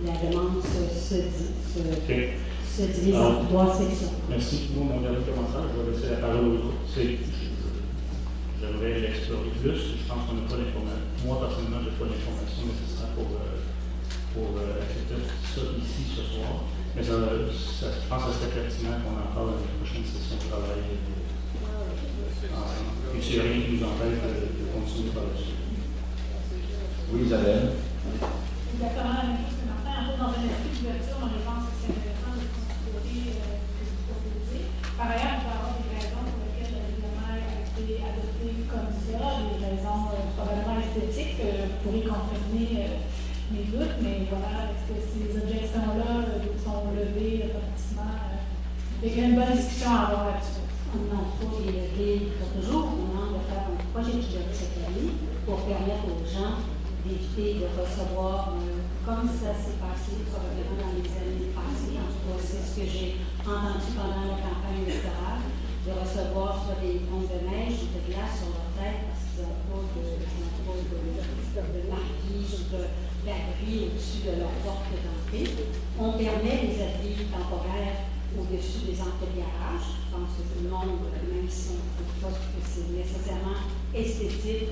la demande se divise en 3 sections. Merci. Moi, mon dernier commentaire, je vais laisser la parole aux autres. J'aimerais l'explorer plus. Je pense qu'on n'a pas l'information. Moi, personnellement, je n'ai pas l'information nécessaire pour accepter ça ici ce soir. Mais je pense que c'est pertinent qu'on en parle dans les prochaines sessions de travail. Et s'il n'y a rien qui nous empêche de continuer par la suite. Oui, Isabelle. Exactement la même chose que Martin. En fait, dans un esprit d'ouverture, je pense que c'est intéressant de considérer ce que vous proposez. Par ailleurs, il peut y avoir des raisons pour lesquelles le règlement a été adopté comme ça, des raisons probablement esthétiques. Vous pourrez confirmer mes doutes, mais voilà, est-ce que ces objections-là sont levées automatiquement? Il y a une bonne discussion à avoir là-dessus. Non, il faut les lever pour toujours. On demande de faire un projet pilote cette année pour permettre aux gens d'éviter de recevoir, comme ça s'est passé probablement dans les années passées, en tout cas c'est ce que j'ai entendu pendant la campagne électorale, de recevoir soit des ponts de neige ou de glace sur leur tête parce qu'ils n'ont pas de marquise ou d'abri au-dessus de leur porte d'entrée. On permet des abris temporaires au-dessus des entrées de garage. Je pense que tout le monde, même si on ne trouve pas que c'est nécessairement esthétique,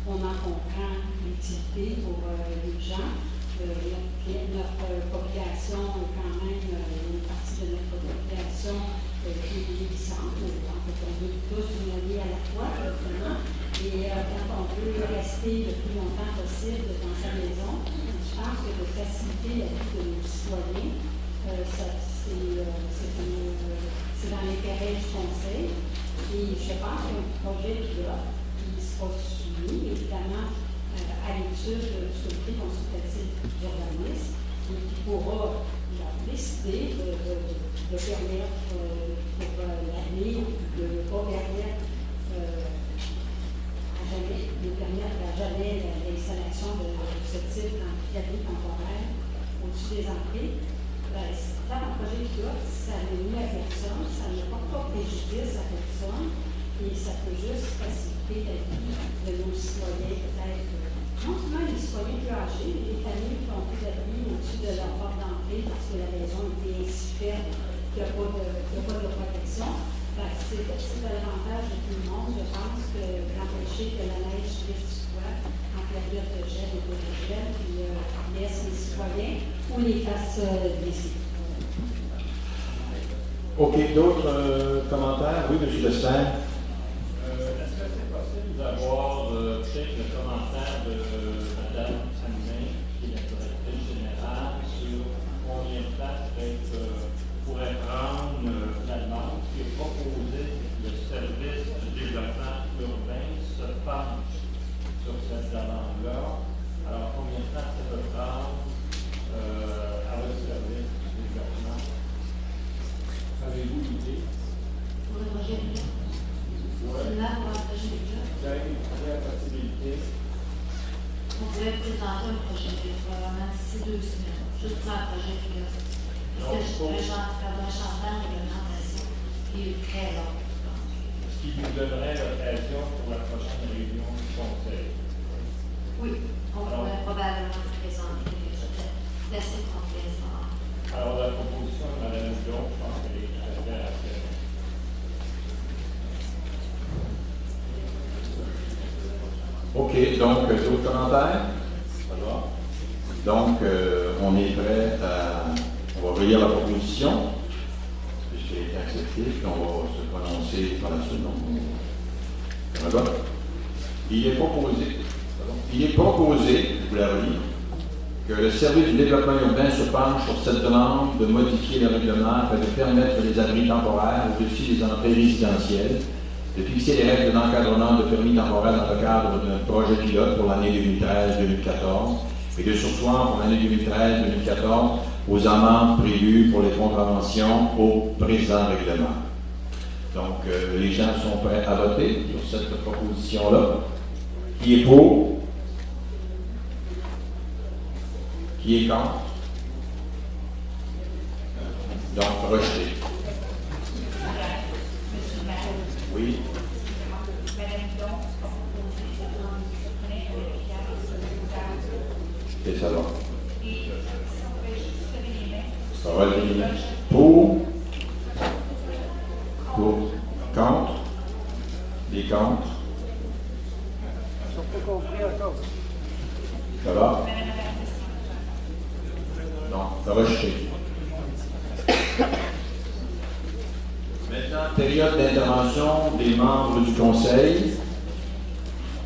on en comprend l'utilité pour les gens. Notre population est quand même une partie de notre population qui est vieillissante. En fait, on veut tous une à la fois, évidemment. Et quand on veut rester le plus longtemps possible dans sa maison, je pense que de faciliter la vie de nos citoyens, c'est dans l'intérêt du Conseil. Et je pense qu'un projet pilote qui sera soumis, évidemment, à l'étude du comité consultatif d'urbanisme, et qui pourra décider de permettre pour l'avenir, de ne pas permettre à jamais l'installation de ce type d'abri temporaire au-dessus des entrées. Faire un projet pilote, ça ne nuit à personne, ça ne porte pas préjudice à personne, et ça peut juste faciliter la vie de nos citoyens, peut-être, non seulement les citoyens plus âgés, mais les familles qui ont plus d'abri au-dessus de leur porte d'entrée parce que la maison était ainsi faite, qu'il n'y a pas de protection. C'est à l'avantage de tout le monde. Je pense que d'empêcher que la neige glisse soit en période de gel et de gel, puis laisse les citoyens ou les fasse glisser. OK, d'autres commentaires? Oui, M. Lester. Est-ce que c'est possible d'avoir peut-être le commentaire de Mme Samuel, qui est la directrice générale, sur combien de place pourrait prendre la demande qui est proposée, le service de développement urbain se penche sur cette demande-là. Alors, combien de temps ça peut prendre à votre service de développement? Avez-vous l'idée? Pour le projet de là. Oui. Là, pour le projet de là. Vous avez la possibilité? On pourrait présenter un projet de là, probablement d'ici 2 semaines, juste pour un projet de là. Parce que un changement de réglementation qui est très long. Ce qui vous donnerait l'occasion pour la prochaine réunion du Conseil. Oui, on pourrait probablement se présenter quelque chose d'assez complet. Alors, la proposition de Mme Dion, je pense qu'elle est tout à fait à faire. OK, donc, d'autres commentaires? Donc, on est prêt à vais lire la proposition, puisqu'elle a été acceptée, puis on va se prononcer par la suite. Il est proposé, je vous la relis, que le service du développement urbain se penche sur cette demande de modifier le règlement afin de permettre les abris temporaires au-dessus des entrées résidentielles, de fixer les règles d'encadrement de permis temporaires dans le cadre d'un projet pilote pour l'année 2013-2014 et de sursoir pour l'année 2013-2014 aux amendes prévues pour les contraventions au présent règlement. Donc, les gens sont prêts à voter sur cette proposition-là. Qui est pour? Qui est contre? Donc, rejeté. Oui. Et ça va. Ça va les mains. Pour. Contre. Les contre. Ça va? Non, rejeté. Maintenant, période d'intervention des membres du Conseil.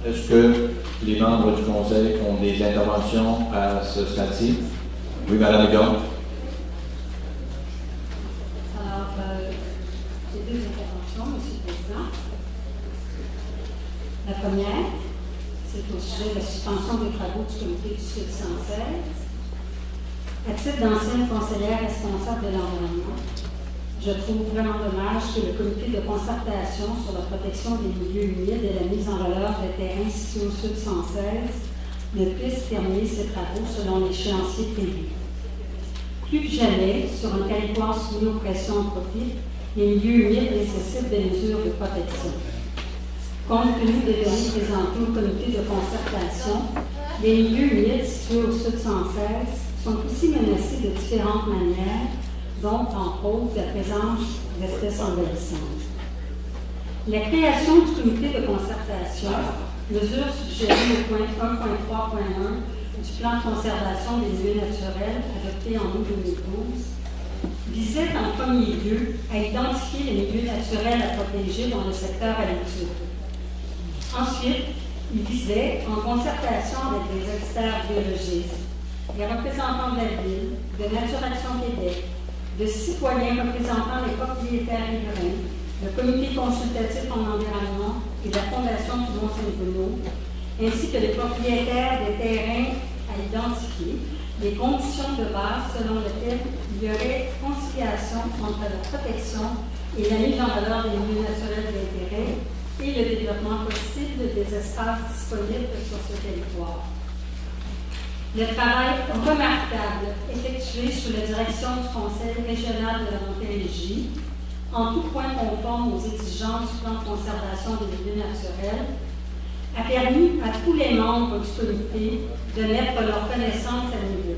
Est-ce que les membres du Conseil ont des interventions à ce stade-ci? Oui, Mme Higgon. Alors, j'ai deux interventions, M. le Président. La première, c'est au sujet de la suspension des travaux du comité du Sud 116. À titre d'ancienne conseillère responsable de l'environnement, je trouve vraiment dommage que le comité de concertation sur la protection des milieux humides et la mise en valeur des terrains situés au Sud 116 ne puisse terminer ses travaux selon l'échéancier prévu. Plus que jamais, sur un territoire soumis aux pressions anthropiques, les milieux humides nécessitent des mesures de protection. Compte tenu des données présentées au comité de concertation, les milieux humides situés au Sud 116 sont aussi menacés de différentes manières, dont entre autres la présence d'espèces envahissantes. La création du comité de concertation, mesure suggérée au point 1.3.1 du plan de conservation des milieux naturels adopté en août 2012, visait en premier lieu à identifier les milieux naturels à protéger dans le secteur à l'étude. Ensuite, il visait, en concertation avec des experts biologistes, les représentants de la Ville, de Nature Action Québec, de citoyens représentant les propriétaires riverains, le comité consultatif en environnement et la Fondation du Mont-Saint-Bruno, ainsi que les propriétaires des terrains à identifier, les conditions de base selon lesquelles il y aurait conciliation entre la protection et la mise en valeur des milieux naturels d'intérêt et le développement possible des espaces disponibles sur ce territoire. Le travail remarquable effectué sous la direction du Conseil régional de la Montérégie, en tout point conforme aux exigences du plan de conservation des milieux naturels, a permis à tous les membres du comité de mettre leur connaissance à niveau,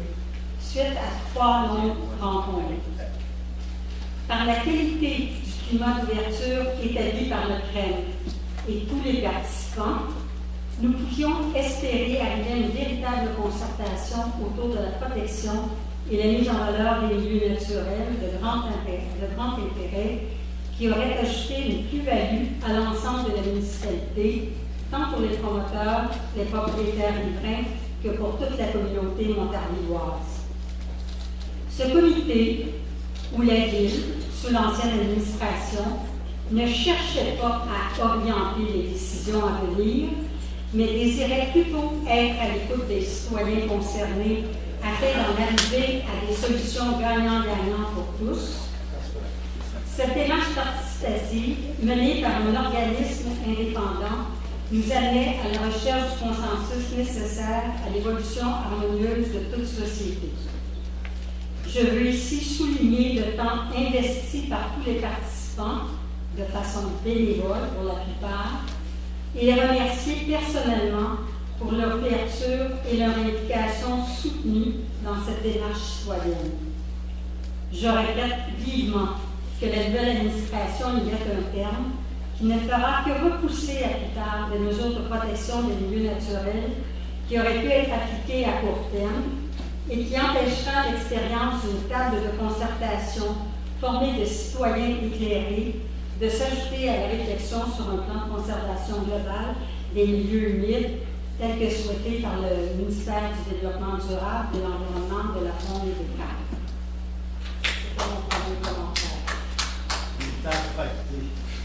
suite à 3 longues rencontres. Par la qualité du climat d'ouverture établi par notre CREM et tous les participants, nous pouvions espérer arriver à une véritable concertation autour de la protection et la mise en valeur des milieux naturels de grand intérêt qui aurait ajouté une plus-value à l'ensemble de la municipalité, tant pour les promoteurs, les propriétaires riverains que pour toute la communauté montarvilloise. Ce comité, où la Ville, sous l'ancienne administration, ne cherchait pas à orienter les décisions à venir, mais désirait plutôt être à l'écoute des citoyens concernés afin d'en arriver à des solutions gagnant-gagnant pour tous. Cette démarche participative, menée par un organisme indépendant, nous amenait à la recherche du consensus nécessaire à l'évolution harmonieuse de toute société. Je veux ici souligner le temps investi par tous les participants, de façon bénévole pour la plupart, et les remercier personnellement pour leur ouverture et leur implication soutenue dans cette démarche citoyenne. Je regrette vivement que la nouvelle administration y mette un terme, qui ne fera que repousser à plus tard des mesures de protection des milieux naturels qui auraient pu être appliquées à court terme et qui empêchera l'expérience d'une table de concertation formée de citoyens éclairés de s'ajouter à la réflexion sur un plan de conservation globale des milieux humides tel que souhaité par le ministère du Développement durable, de l'Environnement, de la Faune et des Terres. C'était mon premier commentaire.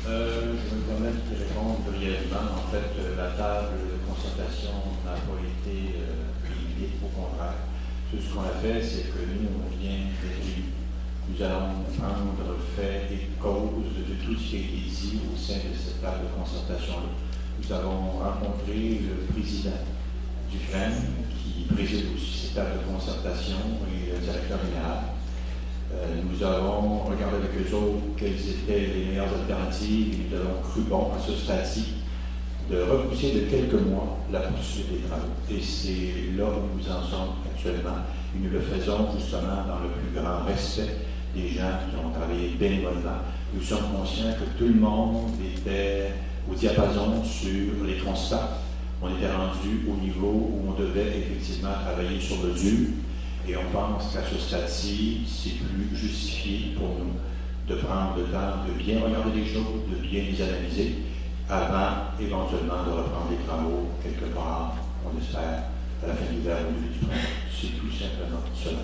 Je vais me permettre de répondre brièvement. En fait, la table de concertation n'a pas été éliminée, au contraire. Tout ce qu'on a fait, c'est que nous, on vient d'être élus. Nous allons prendre fait et cause de tout ce qui a été dit au sein de cette table de concertation-là. Nous avons rencontré le président du FREM, qui préside aussi cette table de concertation, et le directeur général. Nous avons regardé avec eux autres quelles étaient les meilleures alternatives et nous avons cru bon à ce stade-ci de repousser de quelques mois la poursuite des travaux. Et c'est là où nous en sommes actuellement. Et nous le faisons justement dans le plus grand respect des gens qui ont travaillé bénévolement. Nous sommes conscients que tout le monde était au diapason sur les constats. On était rendu au niveau où on devait effectivement travailler sur mesure. Et on pense qu'à ce stade-ci, c'est plus justifié pour nous de prendre le temps de bien regarder les choses, de bien les analyser, avant éventuellement de reprendre les travaux quelque part, on espère, à la fin de l'hiver ou au début du printemps. C'est tout simplement cela.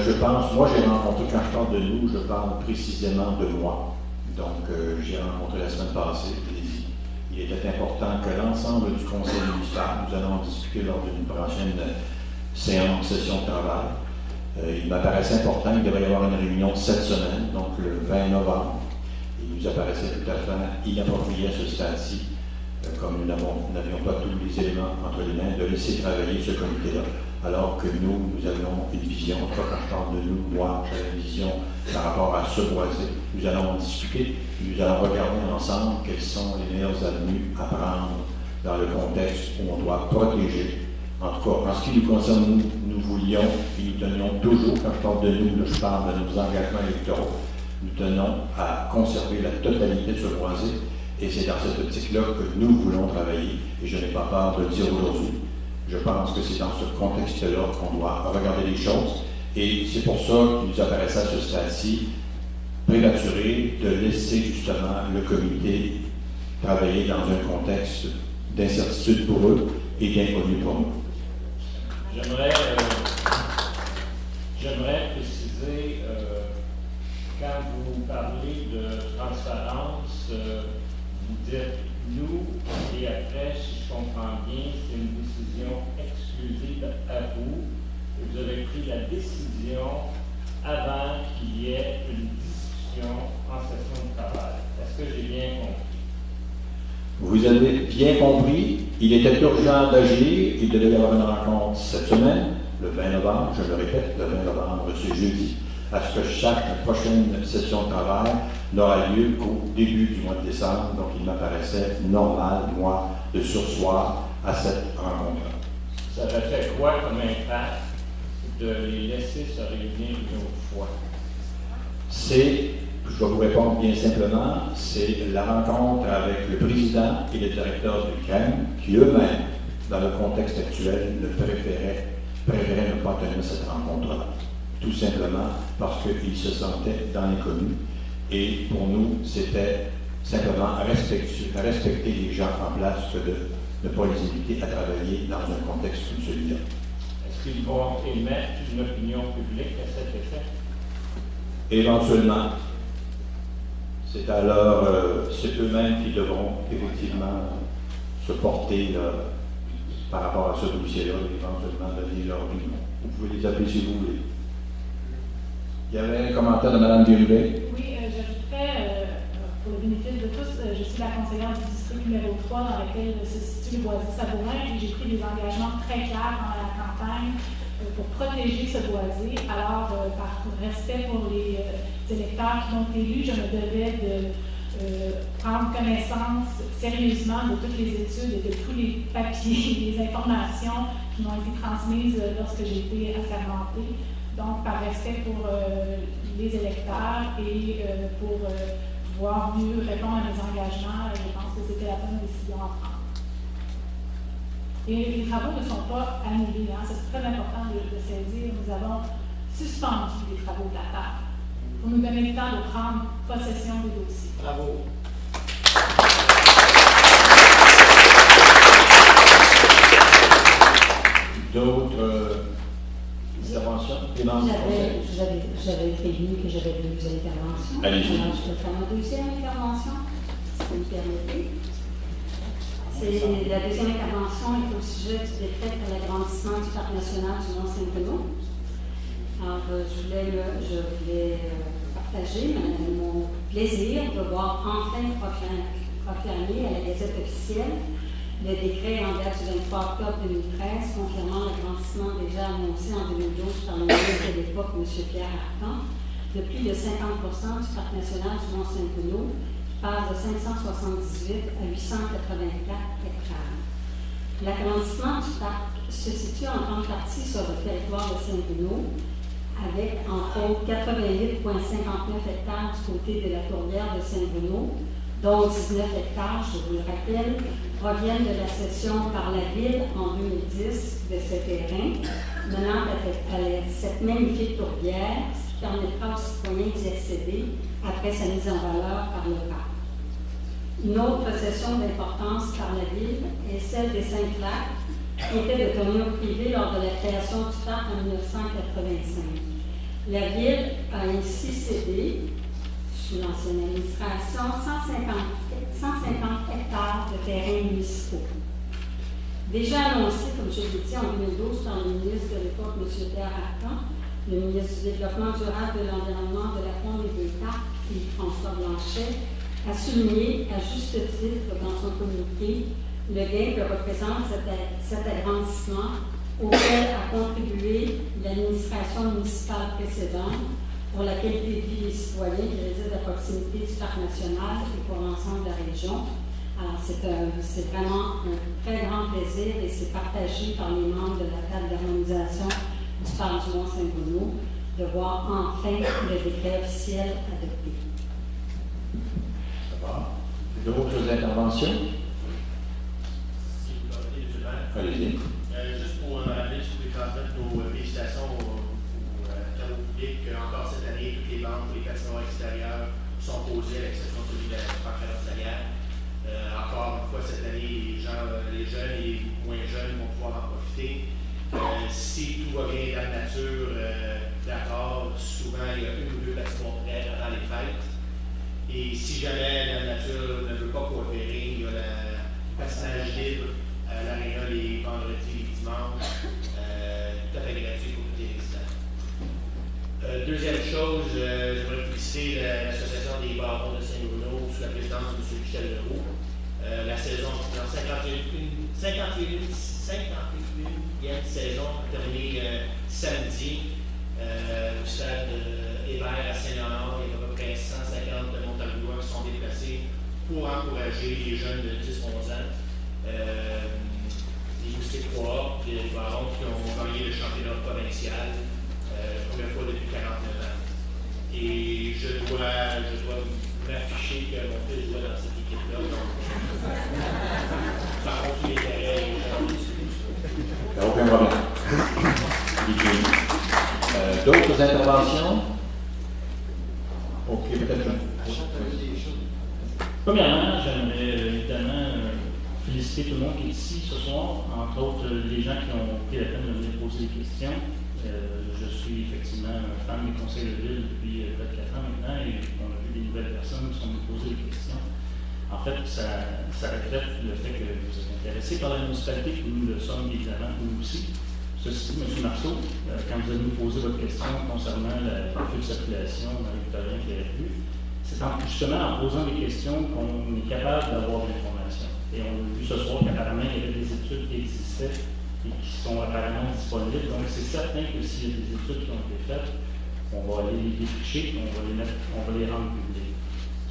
Je pense, moi j'ai rencontré, quand je parle de nous, je parle précisément de moi. Donc j'ai rencontré la semaine passée, je l'ai dit, il était important que l'ensemble du conseil municipal, nous allons en discuter lors d'une prochaine session de travail. Il m'apparaissait important, il devrait y avoir une réunion cette semaine, donc le 20 novembre. Il nous apparaissait tout à fait inapproprié à ce stade-ci, comme nous n'avions pas tous les éléments entre les mains, de laisser travailler ce comité-là. Alors que nous avions une vision, en tout cas quand je parle de nous, moi, j'ai une vision par rapport à ce boisé. Nous allons en discuter, nous allons regarder ensemble quelles sont les meilleures avenues à prendre dans le contexte où on doit protéger. En tout cas, en ce qui nous concerne, nous voulions et nous tenions toujours, quand je parle de nous, là, je parle de nos engagements électoraux, nous tenons à conserver la totalité de ce boisé et c'est dans cette optique-là que nous voulons travailler et je n'ai pas peur de le dire aujourd'hui. Je pense que c'est dans ce contexte-là qu'on doit regarder les choses et c'est pour ça qu'il nous apparaissait à ce stade-ci prématuré de laisser justement le comité travailler dans un contexte d'incertitude pour eux et d'inconnu pour nous. J'aimerais préciser, quand vous parlez de transparence, vous dites nous, et après, si je comprends bien, c'est une décision exclusive à vous, et vous avez pris la décision avant qu'il y ait une discussion en session de travail. Est-ce que j'ai bien compris? Vous avez bien compris, il était urgent d'agir, il devait y avoir une rencontre cette semaine, le 20 novembre, je le répète, le 20 novembre, c'est jeudi, à ce que chaque prochaine session de travail n'aura lieu qu'au début du mois de décembre, donc il m'apparaissait normal, moi, de sursoir à cette rencontre-là. Ça aurait fait quoi comme impact de les laisser se réunir une autre fois? C'est, je vais vous répondre bien simplement, c'est la rencontre avec le président et le directeur du CREM qui eux-mêmes, dans le contexte actuel, préféraient ne pas tenir cette rencontre-là. Tout simplement parce qu'ils se sentaient dans l'inconnu. Et pour nous, c'était simplement respecter les gens en place que de ne pas les inviter à travailler dans un contexte comme celui-là. Est-ce qu'ils vont émettre une opinion publique à cet effet? Éventuellement. C'est eux-mêmes qui devront effectivement se porter par rapport à ce dossier-là et éventuellement donner leur opinion. Vous pouvez les appeler si vous voulez. Il y avait un commentaire de Mme Birubé. Oui, j'ajouterais, pour le bénéfice de tous, je suis la conseillère du district numéro 3 dans lequel se situe le boisé Sabourin et j'ai pris des engagements très clairs dans la campagne pour protéger ce boisé. Alors, par respect pour les électeurs qui m'ont élu, je me devais prendre connaissance sérieusement de toutes les études et de tous les papiers, les informations qui m'ont été transmises lorsque j'ai été assermentée. Donc, par respect pour les électeurs et pour pouvoir mieux répondre à mes engagements, je pense que c'était la bonne décision à prendre. Et les travaux ne sont pas annulés, hein. C'est très important de saisir. Nous avons suspendu les travaux de la table pour nous donner le temps de prendre possession des dossiers. Bravo. D'autres interventions? J'avais prévenu que j'avais deux interventions. Allez-y. Alors, je vais faire ma deuxième intervention, si vous me permettez. La deuxième intervention est au sujet du décret pour l'agrandissement du parc national du Mont-Saint-Bruno. Alors, je voulais partager mon plaisir de voir enfin proclamé à la Gazette officielle le décret en date du 23 octobre 2013 confirmant l'agrandissement déjà annoncé en 2012 par le ministre de l'époque, M. Pierre Arcan, de plus de 50% du parc national du Mont-Saint-Bruno, qui passe de 578 à 884 hectares. L'agrandissement du parc se situe en grande partie sur le territoire de Saint-Bruno, avec entre autres 88,59 hectares du côté de la tourbière de Saint-Bruno, dont 19 hectares, je vous le rappelle, proviennent de la cession par la Ville en 2010 de ce terrain, menant à cette magnifique tourbière, ce qui permettra aux citoyens d'y accéder après sa mise en valeur par le parc. Une autre cession d'importance par la Ville est celle des 5 lacs, qui était détenue au privé lors de la création du parc en 1985. La Ville a ainsi cédé, sous l'ancienne administration, 150 hectares de terrains municipaux. Déjà annoncé, comme je l'ai dit, en 2012 par le ministre de l'époque, M. Pierre Arcan, le ministre du Développement durable, de l'Environnement, de la Faune et des Parcs, François Blanchet, a souligné à juste titre dans son communiqué le gain que représente cet agrandissement auquel a contribué l'administration municipale précédente pour la qualité de vie des citoyens qui résident à proximité du parc national et pour l'ensemble de la région. Alors, c'est vraiment un très grand plaisir et c'est partagé par les membres de la table d'harmonisation du parc du Mont-Saint-Bruno de voir enfin le décret officiel adopté. Ça va. D'autres interventions? Si vous permettez, M. le maire. Allez-y. Juste pour rappeler, si vous pouvez transmettre nos félicitations aux travaux publics, encore cette année, toutes les banques, les patinoires extérieurs sont posées, à l'exception de celui de la parc Salière. Encore une fois, cette année, les jeunes et les moins jeunes vont pouvoir en profiter. Si tout va bien dans la nature, d'accord, souvent il y a une ou deux patinoires près avant les fêtes. Et si jamais la nature ne veut pas coopérer, il y a le patinage libre à l'aréna les vendredis et les dimanches, tout à fait gratuit pour tous les résidents. Deuxième chose, je voudrais féliciter l'Association des barons de Saint-Bruno sous la présidence de M. Michel Leroux. La saison, dans 51e saison, a terminé samedi au stade Hébert à Saint-Léonard. Il y a à peu près 150 Montalbois qui sont déplacés pour encourager les jeunes de 10-11 ans. Les Moustiques 3, les barons qui ont gagné le championnat provincial, première fois depuis 49 ans. Et je dois m'afficher que mon fils joue dans cette équipe-là. Donc, par contre, les terrains, Il n'y a aucun problème. D'autres interventions? Ok, peut-être. Premièrement, j'aimerais évidemment féliciter tout le monde qui est ici ce soir, entre autres les gens qui ont pris la peine de venir poser des questions. Je suis effectivement un fan des conseils de ville depuis près de 4 ans maintenant et on a vu des nouvelles personnes qui sont venues poser des questions. En fait, ça reflète le fait que vous êtes intéressé par la municipalité, que nous le sommes évidemment, nous aussi. Ceci, M. Marceau, quand vous allez nous poser votre question concernant le profil de circulation dans les Victoriens qui est vu, c'est justement en posant des questions qu'on est capable d'avoir de l'information. Et on a vu ce soir qu'apparemment il y avait des études qui existaient et qui sont apparemment disponibles. Donc c'est certain que s'il y a des études qui ont été faites, on va aller les défricher et on va les rendre publiques.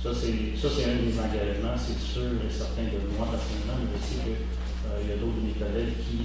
Ça, c'est un des engagements, c'est sûr et certain de moi personnellement, mais aussi qu'il y a d'autres de mes collègues qui